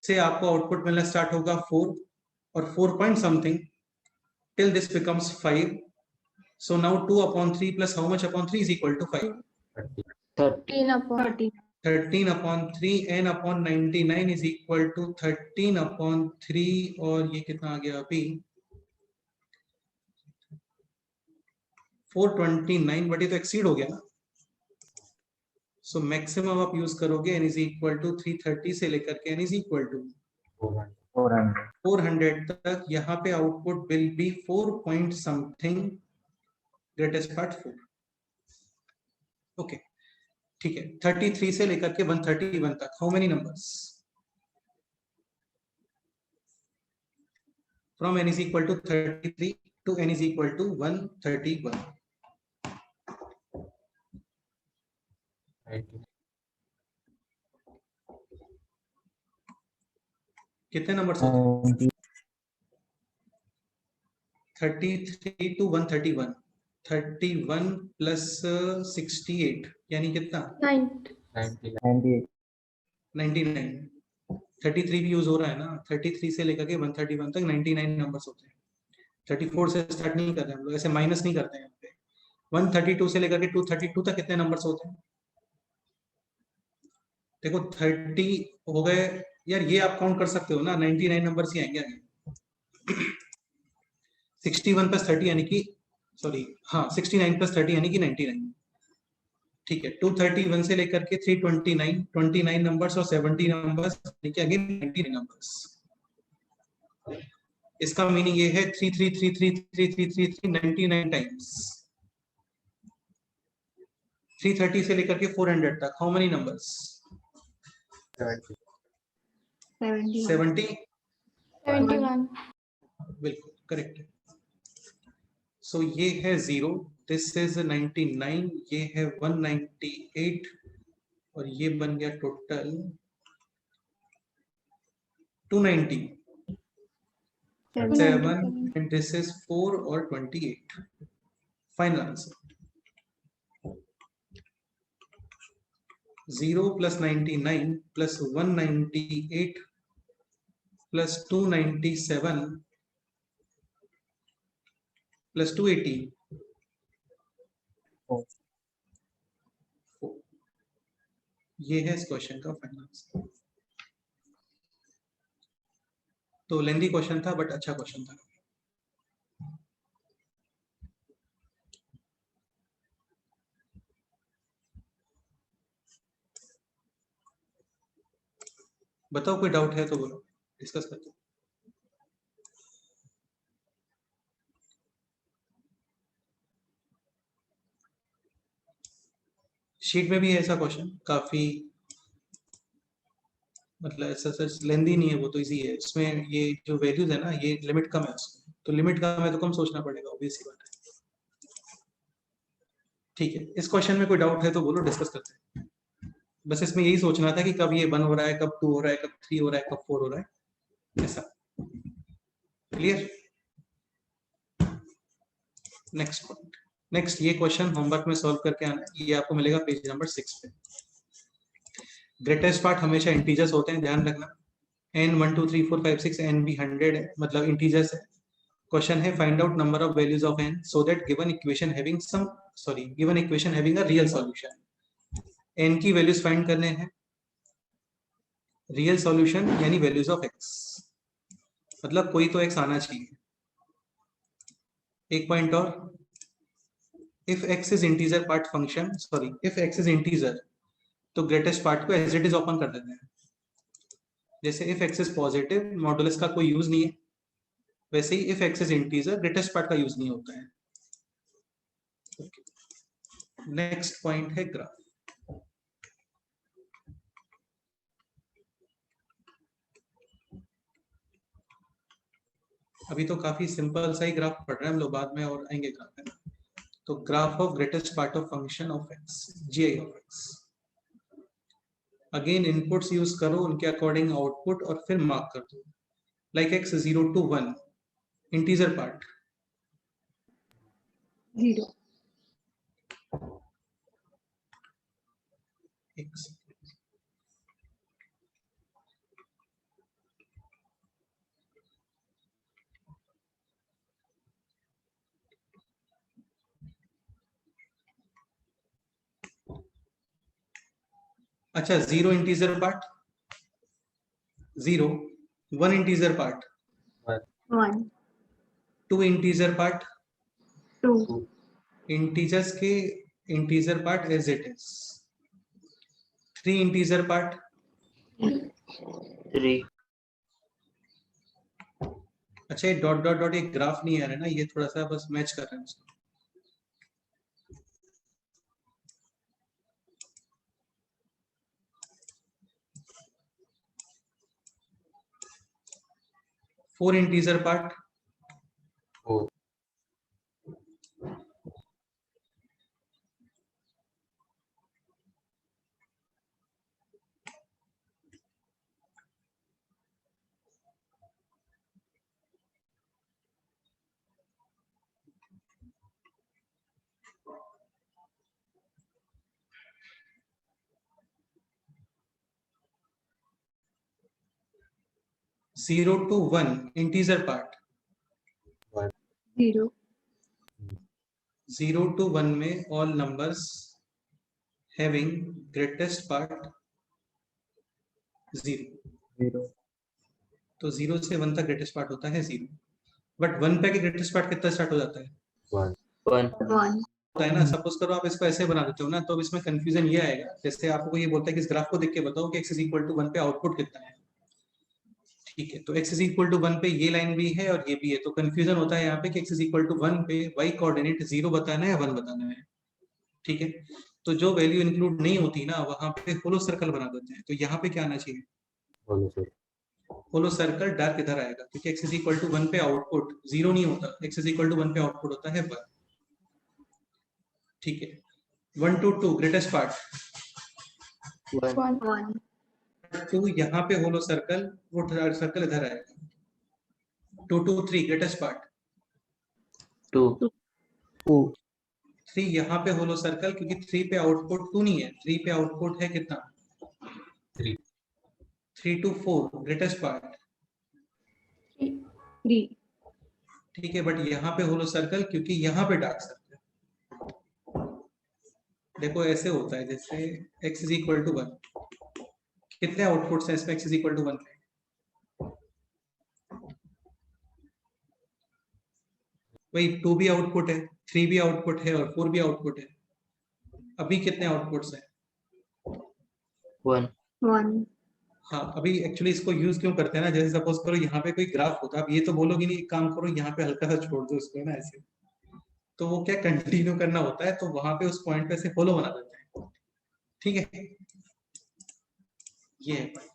से आपको आउटपुट मिलना स्टार्ट होगा 4 और 4 point something till this becomes 5। So now 2/3 plus how much upon 3 is equal to 5? 13/3 13/3, n/99 is equal to 13/3, और ये कितना आ गया अभी 429, बट ये तो एक्सीड हो गया ना। सो मैक्सिमम आप यूज करोगे n is equal to 330 से लेकर के n is equal to 400 400 तक। यहाँ पे output will be 4 point something greatest part 4। Okay ठीक है, 33 से लेकर के 131 तक how many numbers? From n is equal to 33 to n is equal to 131। 90, कितने नंबर्स होते हैं? 90, 33 to 131, 31 प्लस 68 यानी कितना? 90, 98, 99। 33 भी यूज हो रहा है ना, 33 से लेकर के 131 तक 99 नंबर्स होते हैं। 34 से स्टार्ट नहीं कर रहे हैं हम लोग, ऐसे माइनस नहीं करते हैं यहाँ पे। 132 से लेकर के 232 तक कितने नंबर्स होते हैं? देखो 30 हो गए यार, ये आप काउंट कर सकते हो ना, 99 नंबर्स ही आएंगे आगे। 61 प्लस 30 यानी कि सॉरी हाँ 69 प्लस 30 यानी कि 99। ठीक है, 231 से लेकर के 329, 29 नंबर्स और 70 नंबर्स यानी कि अगेन 99 नंबर्स। इसका मीनिंग ये है 33333333 99 टाइम्स। 330 से लेकर के 400 तक हाउ मेनी नंबर्स? 70, 70। 71, बिल्कुल करेक्ट है। सो ये है 0, दिस इज 99, ये है 198 और ये बन गया total 290। 7 and this is 4 or 28। Final answer 0 plus 99 plus 198 plus 297 plus 280। 4, ये है इस क्वेश्चन का फाइनल आंसर। तो लेंथी क्वेश्चन था बट अच्छा क्वेश्चन था। बताओ कोई डाउट है तो बोलो, डिस्कस करते हैं। शीट में भी है ऐसा क्वेश्चन, काफी मतलब ऐसा सच लेंदी नहीं है वो, तो इजी है। इसमें ये जो वैल्यूज है ना, ये लिमिट कम है उसमें, तो लिमिट कम है तो कम सोचना पड़ेगा, ऑब्वियस सी बात है। ठीक है, इस क्वेश्चन में कोई डाउट है तो बोलो, डिस्कस करते हैं। बस इसमें यही सोचना था कि कब ये 1 हो रहा है, कब 2 हो रहा है, कब 3 हो रहा है, कब 4 हो रहा है, ऐसा। क्लियर? नेक्स्ट पॉइंट, नेक्स्ट ये क्वेश्चन होमवर्क में सॉल्व करके आना है। ये आपको मिलेगा पेज नंबर 6 पे। ग्रेटेस्ट पार्ट हमेशा इंटीजर्स होते हैं, ध्यान रखना। n 1 2 3 4 5 6 n भी 100 है, मतलब इंटीजर्स है। क्वेश्चन है find out number of values of n so that given equation having some given equation having a real solution. n की वैल्यूज फाइंड करने हैं, रियल सॉल्यूशन यानी वैल्यूज ऑफ x, मतलब कोई तो x आना चाहिए। एक पॉइंट और, if x is integer part function if x is integer तो ग्रेटेस्ट पार्ट को एज इट इज ओपन कर देते हैं। जैसे if x is positive modulus का कोई यूज नहीं है, वैसे ही if x is integer greatest part का यूज नहीं होता है। नेक्स्ट पॉइंट है ग्राफ। अभी तो काफी सिंपल सा ही ग्राफ पढ़ रहे हैं हम लोग, बाद में और आएंगे ग्राफ में। तो graph of greatest part of function of x, gi of x। Again inputs use करो, उनके अकॉर्डिंग आउटपुट और फिर मार्क कर दो। Like x 0 to 1 integer part 0, x। अच्छा 0 integer part 0, 1 integer part 1, 2 integer part, 2, integers के integer part as it is, 3 integer part, 3, अच्छा ये डॉट डॉट डॉट एक ग्राफ नहीं आ रहा है ना, ये थोड़ा सा बस मैच कर रहे हैं उसको। 4 integer part, 4, 0 to 1 integer part, 0, 0 to 1 में all numbers having greatest part 0, 0, तो 0 से 1 तक ग्रेटेस्ट पार्ट होता है 0, बट 1 पे के ग्रेटेस्ट पार्ट कितना स्टार्ट हो जाता है 1, 1, 1, होता है ना। सपोज करो आप इसको ऐसे बना देते हो ना, तो अब इसमें कंफ्यूजन ये आएगा, जैसे आपको ये बोलता है कि इस ग्राफ को देख के बताओ कि x इज इक्वल टू 1 पे आउटपुट कितना है, ठीक है। तो x इज इक्वल टू 1 पे ये लाइन भी है और ये भी है, तो कंफ्यूजन होता है यहाँ पे कि x इज इक्वल टू 1 पे y कोऑर्डिनेट 0 बताना है या 1 बताना है, ठीक है। तो जो वैल्यू इंक्लूड नहीं होती ना, वहां पे होलो सर्कल बना देते हैं। तो यहाँ पे क्या आना चाहिए, होलो सर्कल, होलो सर्कल डार्क इधर आएगा, क्योंकि x इज इक्वल टू 1 पे आउटपुट 0 नहीं होता, x इज इक्वल टू 1 पे आउटपुट होता है 1, ठीक है। 1 to 2 ग्रेटेस्ट पार्ट, 1, 1, 1, 2 यहाँ पे होलो सर्कल, वो सर्कल इधर आएगा। 2 to 3 ग्रेटेस्ट पार्ट, 2, 3 यहाँ पे होलो सर्कल, क्योंकि 3 पे आउटपुट 2 नहीं है, 3 पे आउटपुट है कितना 3, 3 to 4 ग्रेटेस्ट पार्ट, 3, ठीक है। बट यहाँ पे होलो सर्कल, क्योंकि यहाँ पे डार्क सर्कल, देखो ऐसे होता है जैसे x इज इक्वल टू 1, कितने आउटपुट्स हैं इसमें x इज इक्वल टू 1 पे, वही 2 भी आउटपुट है, 3 भी आउटपुट है और 4 भी आउटपुट है। अभी कितने आउटपुट्स हैं 1, 1, हाँ, अभी एक्चुअली इसको यूज क्यों करते हैं ना, जैसे सपोज करो यहाँ पे कोई ग्राफ होता है, अब ये तो बोलोगे नहीं, एक काम करो यहाँ पे हल्का सा छोड़ दो इसको, है ना ऐसे, तो वो क्या कंटिन्यू करना होता है, तो वहां पे उस पॉइंट पे से फॉलो बना देते हैं, ठीक है। ये है point।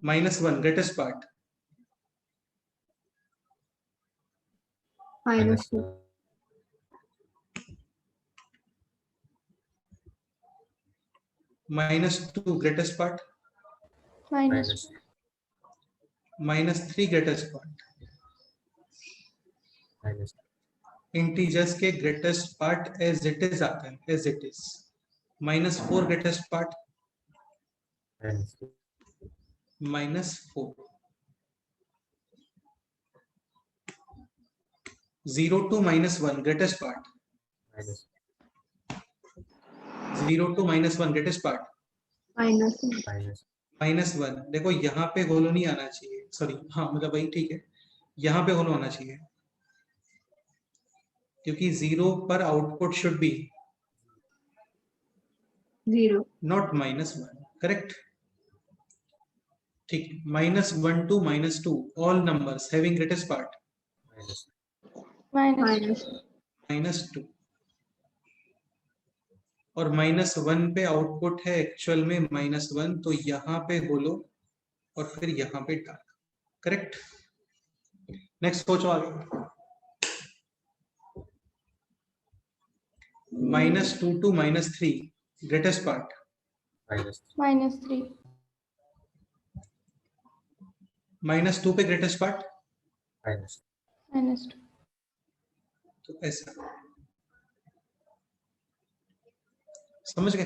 -1 greatest part, -2, -2 greatest part, minus, -3 greatest part, minus integers के greatest part as it is आता है, as it is. -4 greatest part, -4, 0 to -1 greatest part, 0 to -1 greatest part, -1। देखो यहाँ पे होलो नहीं आना चाहिए, सॉरी, हाँ मतलब वही ठीक है, यहाँ पे होलो आना चाहिए, क्योंकि 0 पर output should be 0, not -1, correct, ठीक। -1 to -2 all numbers having greatest part minus, -2, और -1 पे आउटपुट है एक्चुअल में -1, तो यहाँ पे होलो और फिर यहाँ पे डार्क, करेक्ट। नेक्स्ट सोचो आगे, -2 to -3 ग्रेटेस्ट पार्ट, minus 3, -2 पे ग्रेटेस्ट पार्ट, minus 2, तो ऐसा समझ गए।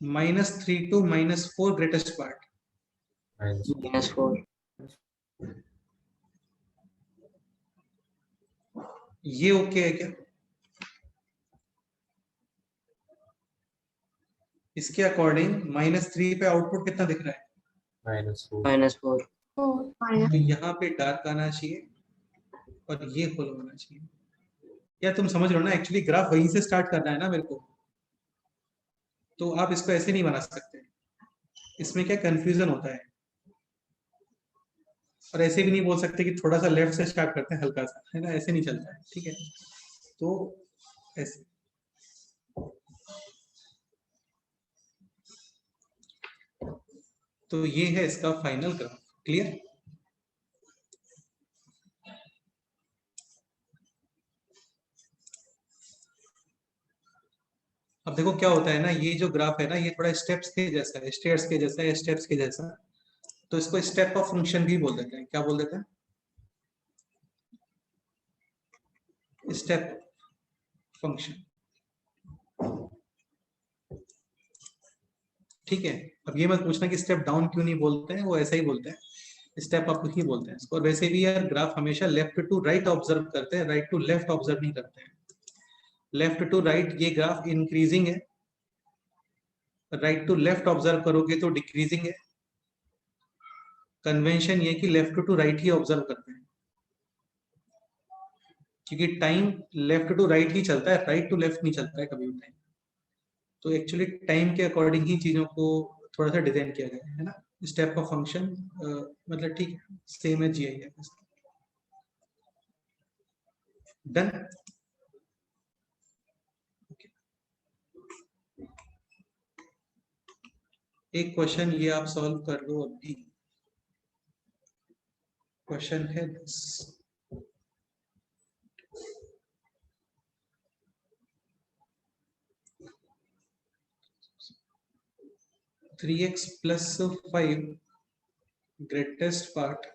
-3 to -4 ग्रेटेस्ट पार्ट, -4, ये ओके है क्या, इसके अकॉर्डिंग -3 पे आउटपुट कितना दिख रहा है, -4, 4, तो यहाँ पे डार्क आना चाहिए और ये होलो होना चाहिए। या तुम समझ लो ना, एक्चुअली ग्राफ वहीं से स्टार्ट करना है ना मेरे को, तो आप इसको ऐसे नहीं बना सकते, इसमें क्या कंफ्यूजन होता है, और ऐसे भी नहीं बोल सकते कि थोड़ा सा लेफ्ट से स्टार्ट करते हैं हल्का सा, है ना, ऐसे नहीं चलता है, ठीक है। तो ऐसे तो ये है इसका फाइनल ग्राफ। क्लियर? अब देखो क्या होता है ना, ये जो ग्राफ है ना, ये थोड़ा स्टेप्स के जैसा है, स्टेयर्स के जैसा है, स्टेप्स के जैसा। तो इसको स्टेप ऑफ फंक्शन भी बोल देते हैं। क्या बोल देते हैं? Step function. ठीक है। अब ये मत पूछना कि स्टेप डाउन क्यों नहीं बोलते हैं, वो ऐसा ही बोलते हैं, स्टेप अप ही बोलते हैं इसको। और वैसे भी यार ग्राफ हमेशा लेफ्ट टू राइट ऑब्जर्व करते हैं, राइट टू लेफ्ट ऑब्जर्व नहीं करते हैं। लेफ्ट टू राइट ये ग्राफ इंक्रीजिंग है, राइट टू लेफ्ट ऑब्जर्व करोगे तो डिक्रीजिंग है। कन्वेंशन ये कि लेफ्ट टू राइट ही ऑब्जर्व करते हैं, क्योंकि टाइम लेफ्ट टू राइट ही चलता है, राइट टू लेफ्ट नहीं चलता है कभी भी टाइम। तो एक्चुअली टाइम के अकॉर्डिंग ही चीजों को थोड़ा सा डिजाइन किया गया है ना। स्टेप ऑफ फंक्शन मतलब ठीक है, सेम है जी आई है। डन। एक क्वेश्चन ये आप सॉल्व कर लो अभी। क्वेश्चन है this. 3x plus 5 greatest part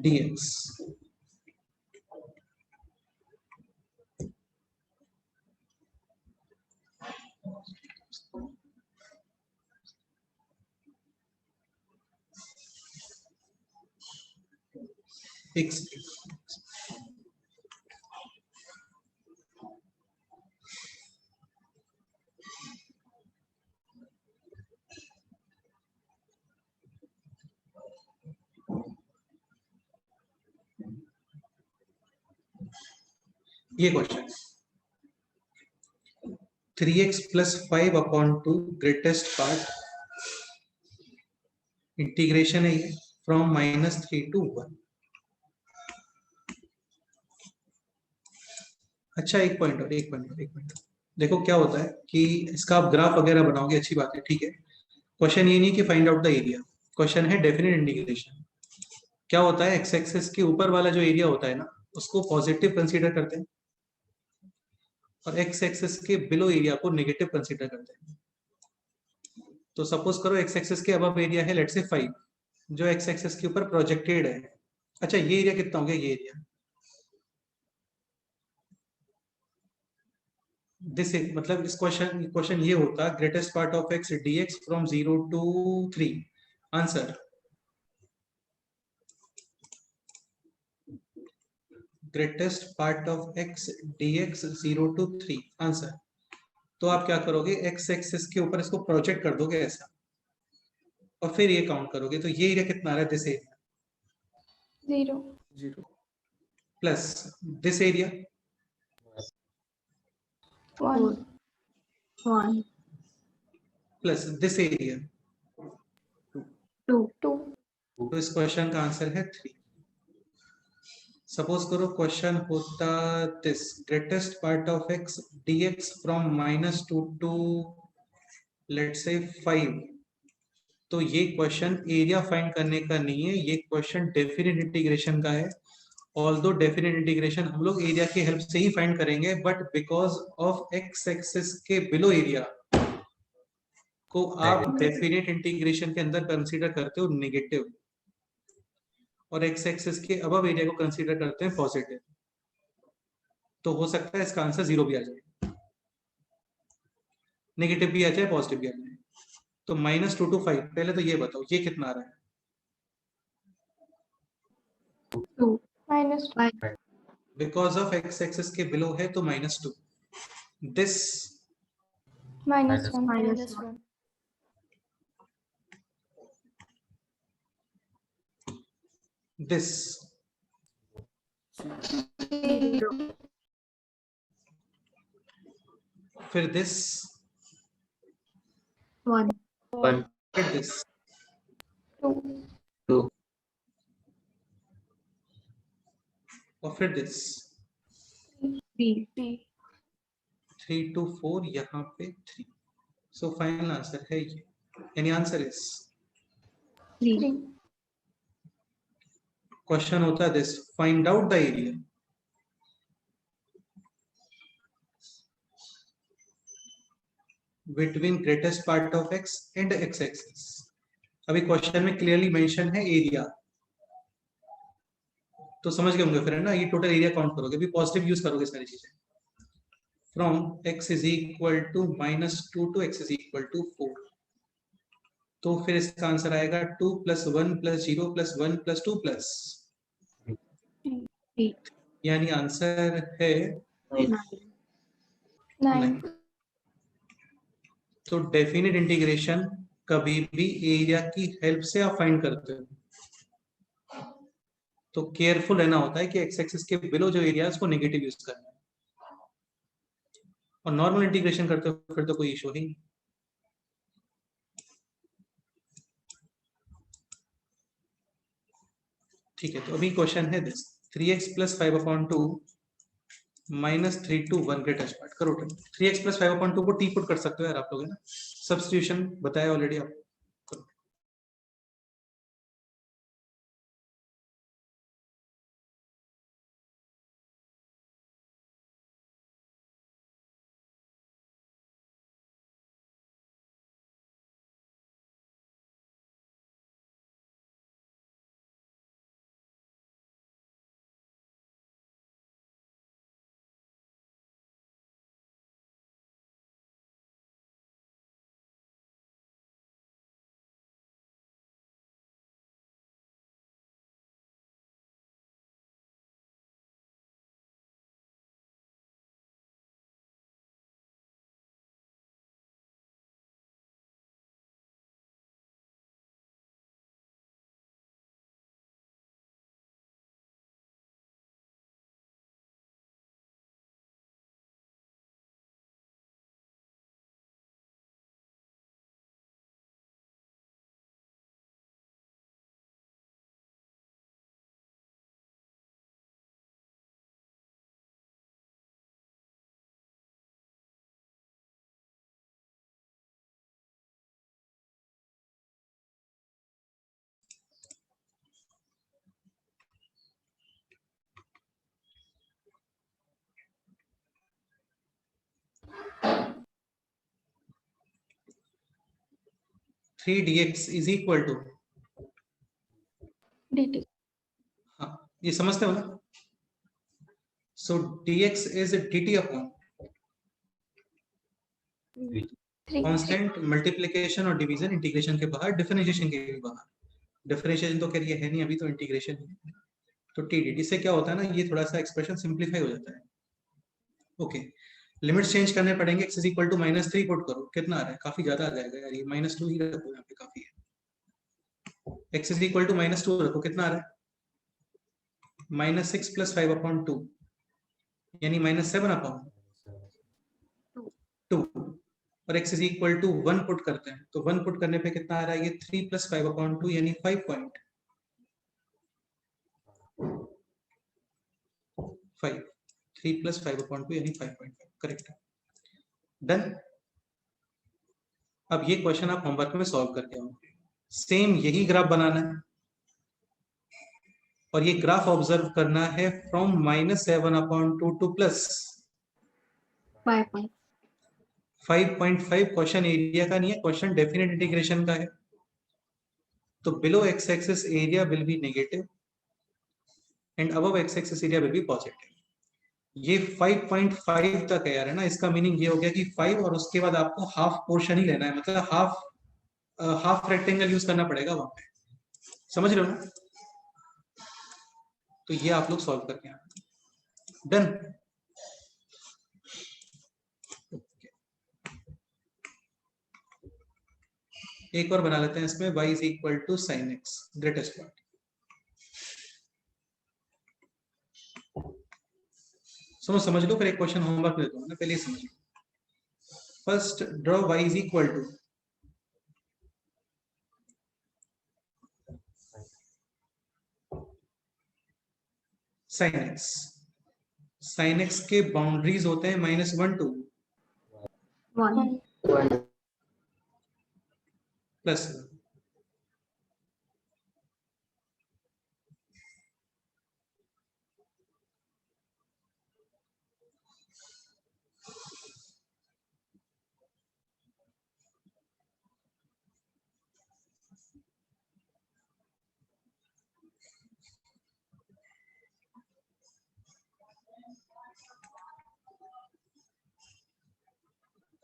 dx. x ये question 3x plus 5 upon 2 greatest part integration है ये फ्रॉम -3 to 1। अच्छा एक पॉइंट देखो क्या होता है कि इसका आप ग्राफ वगैरह बनाओगे, अच्छी बात है, ठीक है। क्वेश्चन ये नहीं कि find out the area, question है डेफिनेट इंटीग्रेशन। क्या होता है, एक्स एक्सिस के ऊपर वाला जो एरिया होता है ना, उसको पॉजिटिव कंसीडर करते हैं, और एक्स एक्सिस के बिलो एरिया को नेगेटिव कंसीडर करते हैं। तो सपोज करो एक्स एक्सिस के अबव एरिया है लेट्स से 5, जो एक्स एक्सिस के ऊपर प्रोजेक्टेड है। अच्छा ये एरिया कितना हो गया, ये एरिया दिस मतलब इस क्वेश्चन ये होता है greatest part of x dx from 0 to 3। Answer greatest part of x dx 0 to 3। Answer. तो आप क्या करोगे, एक्स एक्सिस के ऊपर इसको प्रोजेक्ट कर दोगे ऐसा, और फिर ये काउंट करोगे। तो ये एरिया कितना आ रहा है, this area 0 0 plus this area 1 1 plus this area 2 2 तो इस क्वेश्चन का आंसर है 3। सपोज करो क्वेश्चन होता this greatest part of x dx from -2 to let's say 5। तो ये क्वेश्चन एरिया फाइंड करने का नहीं है, ये क्वेश्चन डेफिनेट इंटीग्रेशन का है। ऑल्दो डेफिनेट इंटीग्रेशन हम लोग एरिया की हेल्प से ही फाइंड करेंगे, but because of x axis के बिलो एरिया को आप डेफिनेट इंटीग्रेशन के अंदर कंसीडर करते हो नेगेटिव, और एक्स एक्सिस के अबव एरिया को कंसीडर करते हैं पॉजिटिव। तो हो सकता है इसका आंसर 0 भी आ जाए, नेगेटिव भी आ जाए, पॉजिटिव भी आ जाए। तो -2 to 5, पहले तो ये बताओ ये कितना आ रहा है। 2 -2 बिकॉज ऑफ एक्स एक्सिस के बिलो है तो -2। दिस -1 -1 दिस 0 फिर दिस 1 1 फिर दिस 2 2 और फिर दिस 3 3 to 4 यहाँ पे 3। सो फाइनल आंसर है ये, यानी आंसर इज 3. 3. क्वेश्चन होता है this, find out the area. Between greatest part of x and x axis. अभी क्वेश्चन में क्लियरली मेंशन है एरिया, तो समझ गए होंगे फिर, है ना। ये टोटल एरिया काउंट करोगे, अभी पॉजिटिव यूज करोगे सारी चीजें। From x is equal to -2 to x is equal to 4, तो फिर इसका आंसर आएगा 2 + 1 + 0 + 1 + 2 प्लस, 8. यानी आंसर है 9. 9. 9। तो डेफिनेट इंटीग्रेशन कभी भी एरिया की हेल्प से आप फाइंड करते हो, तो केयरफुल रहना होता है कि एक्स एक्सिस के बिलो जो एरिया है उसको नेगेटिव यूज करना है, और नॉर्मल इंटीग्रेशन करते हो फिर तो कोई इशू ही नहीं। ठीक है, तो अभी क्वेश्चन है this, 3x + 5/2 -3 to 1 greatest part करो। 3x + 5/2 को टी पुट कर सकते हो यार आप लोग, है ना। सब्स्टिट्यूशन बताया ऑलरेडी आप। Three dx is equal to, dt. हाँ ये समझते हो ना। So dx is dt upon 3. Constant multiplication और डिवीजन, इंटीग्रेशन के बाहर, डिफरेंशिएशन के भी बाहर। डिफरेंशिएशन तो करिए है नहीं अभी, तो इंटीग्रेशन है। तो टी dt से क्या होता है ना, ये थोड़ा सा एक्सप्रेशन सिंप्लीफाई हो जाता है। ओके, लिमिट्स चेंज करने पड़ेंगे। x = -3 पुट करो, कितना आ रहा है, काफी ज्यादा आ जाएगा यार, ये -2 ही रखो यहाँ पे, काफी है। x = -2 रखो, कितना आ रहा है, -6 + 5/2 यानी -7/2, और x = 1 पुट करते हैं, तो 1 पुट करने पे कितना आ रहा है, ये 3 + 5/2 यानी 5 पॉइंट 5, 3 + 5/2 यानी 5.5, करेक्ट है। डन। अब ये क्वेश्चन आप होमवर्क में सॉल्व करके आओ। सेम यही ग्राफ बनाना है, और ये ग्राफ ऑब्जर्व करना है फ्रॉम -7/2 टू +5.5। 5. क्वेश्चन एरिया का नहीं है, क्वेश्चन डेफिनेट इंटीग्रेशन का है। तो below x axis area will be negative and above x axis area will be positive. ये 5.5 तक है यार, है ना। इसका मीनिंग ये हो गया कि 5 और उसके बाद आपको हाफ पोर्शन ही लेना है, मतलब हाफ रेक्टेंगल यूज करना पड़ेगा वहां पे, समझ रहे हो ना। तो ये आप लोग सॉल्व करके आए। डन। एक और बना लेते हैं इसमें, y = sin x, greatest part. समझ लो, फिर एक क्वेश्चन होमवर्क देता हूँ ना, पहले समझ लो। First draw y = sin x। sin x के बाउंड्रीज होते हैं -1 to 1. 1. +1।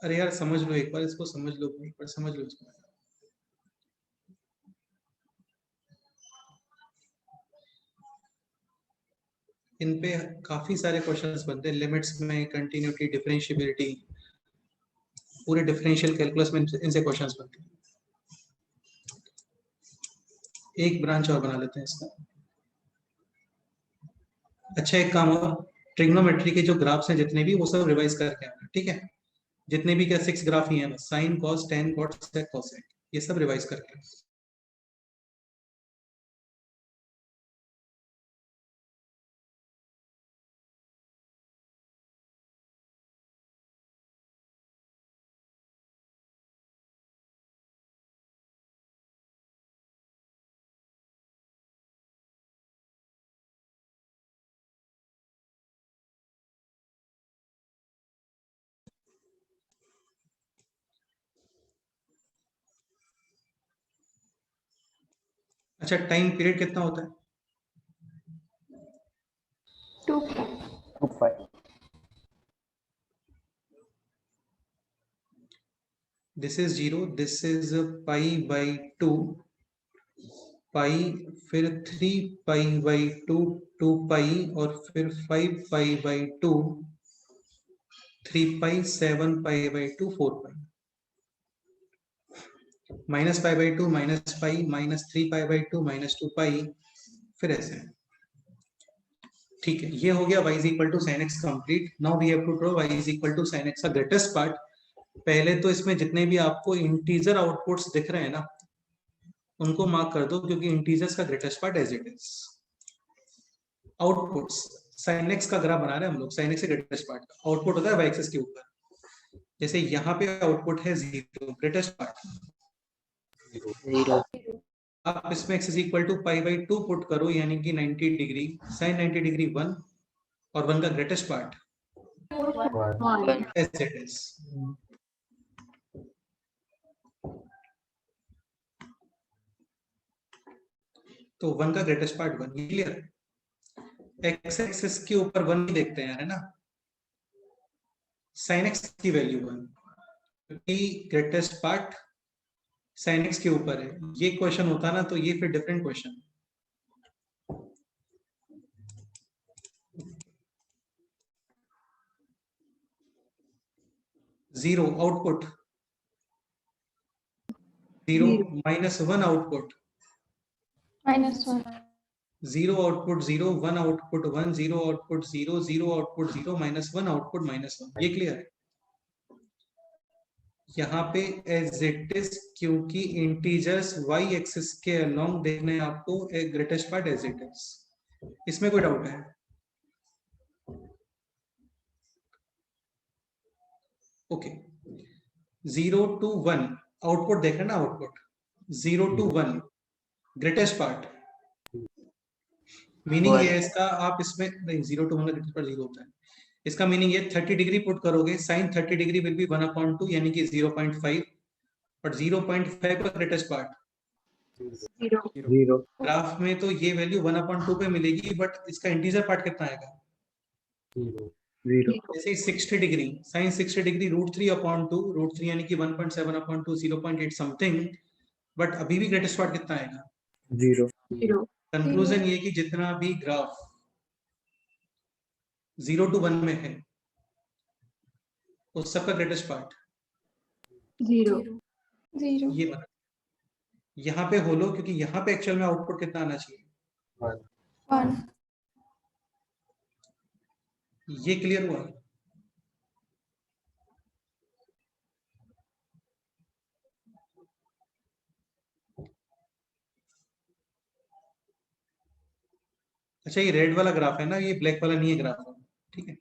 अरे यार समझ लो एक बार इसको, समझ लो एक बार, समझ लो इसको। इन पे काफी सारे क्वेश्चंस बनते हैं, लिमिट्स में, कंटिन्यूटी, डिफरेंशिएबिलिटी, पूरे डिफरेंशियल कैलकुलस में इनसे क्वेश्चंस बनते हैं। एक ब्रांच और बना लेते हैं इसका। अच्छा एक काम और, ट्रिग्नोमेट्री के जो ग्राफ्स हैं जितने भी, वो सब रिवाइज करके आना, ठीक है? जितने भी क्या 6 ग्राफ ही हैं बस, साइन, कॉस, टेन, कॉट, सेक, कोसेक, ये सब रिवाइज करके। अच्छा टाइम पीरियड कितना होता है? 2 2 pi. This is 0, this is pi by 2, pi, फिर 3 पाई बाई 2, 2 पाई, और फिर 5 pi by 2, 3 pi, 7 pi by 2, 4 pi, minus pi by 2, minus pi, minus 3 pi by 2, minus 2 pi, फिर ऐसे। ठीक है, ये हो गया y is equal to sine x complete. Now we have to draw y is equal to sine x का greatest part. पहले तो इसमें जितने भी आपको इंटीजर आउटपुट्स दिख रहे हैं ना, उनको मार्क कर दो, क्योंकि इंटीजर्स का greatest part as it is. Outputs, sine x का ग्राफ बना रहे हैं हम लोग, साइन एक्स के ग्रेटेस्ट पार्ट का आउटपुट होता है y एक्सिस के ऊपर। जैसे यहाँ पे आउटपुट है 0, ग्रेटेस्ट पार्ट 0 आप इसमें x is equal to pi by 2 put करो, यानी कि 90 डिग्री, साइन 90 डिग्री 1, और 1 का greatest part 1. As it is. तो 1 का ग्रेटेस्ट पार्ट 1, ये क्लियर है? x एक्सिस के ऊपर 1 नहीं देखते हैं, है ना? साइन एक्स की वैल्यू 1, क्योंकि ग्रेटेस्ट पार्ट साइन एक्स के ऊपर है। ये क्वेश्चन होता ना तो ये फिर different question. Zero output, 0 minus 1 output, -1 0 output 0, 1 output 1, 0 output 0, 0 output 0, minus 1 output -1। ये क्लियर है? यहाँ पे एज इट इज, क्योंकि इंटीजर्स y एक्सिस के अलोंग देखने हैं आपको, एक greatest part as it is. इसमें कोई डाउट है? ओके, 0 to 1 आउटपुट देख रहे हैं ना, output 0 to 1 greatest part, meaning ये है इसका, आप इसमें नहीं, 0 to 1 का ग्रेटेस्ट पार्ट 0 होता है। इसका मीनिंग ये 30 डिग्री पुट करोगे, साइन 30 डिग्री विल बी 1/2, यानी कि 0.5, बट 0.5 का ग्रेटेस्ट पार्ट 0. ग्राफ में तो ये वैल्यू 1/2 पे मिलेगी, बट इसका इंटीजर पार्ट कितना आएगा? 0. जैसे 60 डिग्री, साइन 60 डिग्री √3/2, √3 यानी कि 1.7/2, 0.8 समथिंग, बट अभी भी ग्रेटेस्ट पार्ट कितना आएगा? 0. कंक्लूजन ये कि जितना भी ग्राफ 0 to 1 में है, उस सबका ग्रेटेस्ट पार्ट 0. ये बना। यहाँ पे होलो, क्योंकि यहाँ पे एक्चुअल में आउटपुट कितना आना चाहिए? 1 ये क्लियर हुआ? अच्छा ये रेड वाला ग्राफ है ना, ये ब्लैक वाला नहीं है ग्राफ, ठीक है?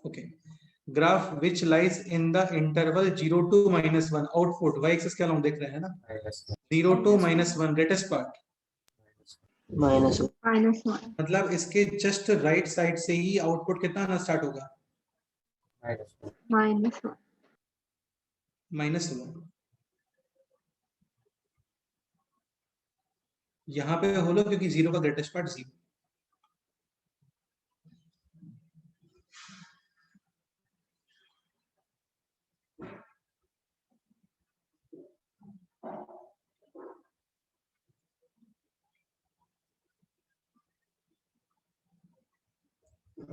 Okay, graph which lies in the interval 0 to -1, output y axis के अलोंग देख रहे हैं ना, 0 to -1 ग्रेटेस्ट पार्ट, -1 मतलब इसके जस्ट राइट साइड से ही आउटपुट कितना आना स्टार्ट होगा? -1. -1। यहाँ पे होलो, क्योंकि 0 का ग्रेटेस्ट पार्ट 0।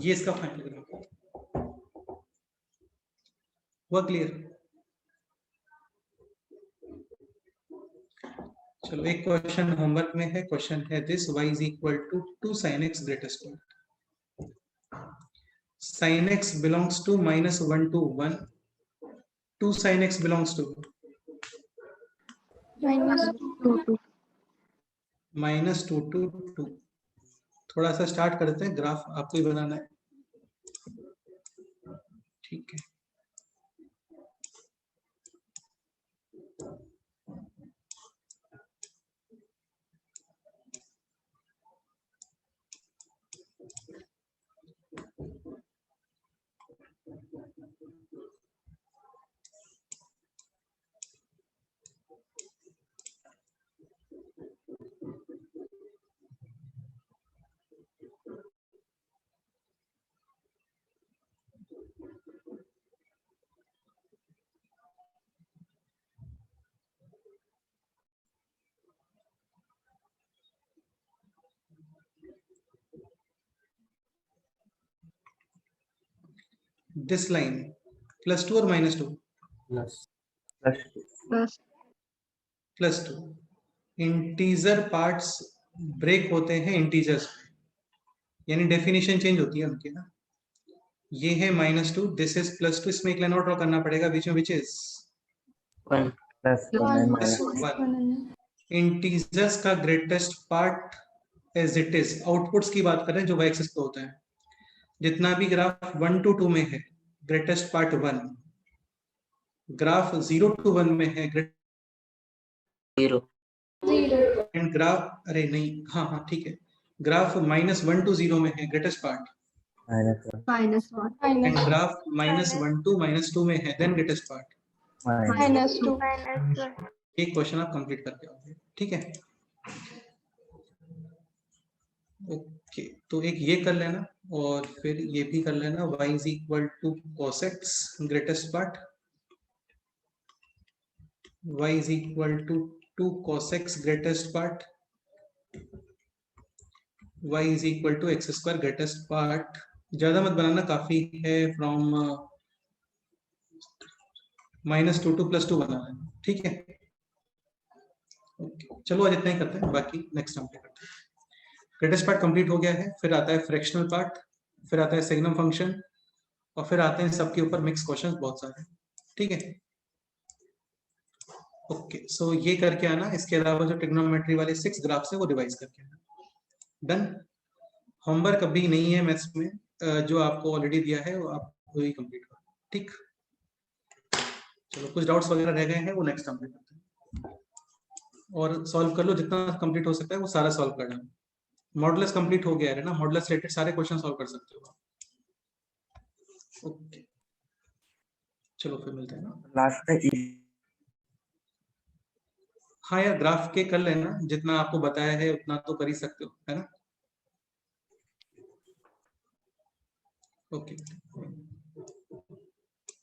ये इसका फाइनल ग्राफ हुआ क्लियर। चलो एक क्वेश्चन होमवर्क में है, क्वेश्चन है this y is equal to 2 sin x greater square, sin x belongs to -1 to 1, 2 sin x belongs to -2 2 -2 to 2। थोड़ा सा स्टार्ट करते हैं, ग्राफ आपको ही बनाना है, ठीक है। This line +2 or -2? Plus plus +2। Integer parts break होते हैं इंटीजर्स में, यानी डेफिनेशन चेंज होती है उनकी ना। ये है -2, दिस इज +2, इसमें एक लाइन और ड्रॉ करना पड़ेगा बीच में, विच इज 1 +1। इंटीजर्स का greatest part as it is, outputs की बात करें जो y एक्सिस पे होता है, जितना भी ग्राफ 1 to 2 में है ग्रेटेस्ट पार्ट 1, ग्राफ 0 to 1 में है 0 एंड ग्राफ, अरे नहीं, हाँ हाँ ठीक है, ग्राफ -1 to 0 में है greatest part, -1 and graph -1 to -2 में है देन ग्रेटेस्ट पार्ट। -2 एक क्वेश्चन आप कंप्लीट करके आओगे, ठीक है। ओके, तो एक ये कर लेना और फिर ये भी कर लेना, y is equal to cos x greatest part, y is equal to 2 cos x greatest part, y is equal to x square greatest part. ज्यादा मत बनाना, काफी है, फ्रॉम -2 to +2 बनाना है, ठीक है। ओके, चलो आज इतना ही करते हैं, बाकी नेक्स्ट टाइम पे करते हैं। ग्रेटेस्ट पार्ट कंप्लीट हो गया है, फिर आता है फ्रैक्शनल पार्ट, फिर आता है सेग्नम फंक्शन, और फिर आते हैं सबके ऊपर मिक्स क्वेश्चंस बहुत सारे, ठीक है। ओके, सो ये करके आना, इसके अलावा जो ट्रिग्नोमेट्री वाले 6 ग्राफ्स है वो रिवाइज करके आना। डन। होमवर्क अभी नहीं है मैथ्स में, जो आपको ऑलरेडी दिया है वो आप वही कंप्लीट करो, ठीक। चलो कुछ डाउट्स वगैरह रह गए हैं वो नेक्स्ट टाइम पे करते हैं, और सॉल्व कर लो, जितना कंप्लीट हो सकता है वो सारा सॉल्व कर लेना। मॉडुलस कंप्लीट हो गया है ना, मॉडुलस रिलेटेड सारे क्वेश्चन सॉल्व कर सकते हो। ओके, चलो फिर मिलते हैं ना लास्ट में। हाँ यार, ग्राफ के कर लेना, जितना आपको बताया है उतना तो कर ही सकते हो, है ना। ओके।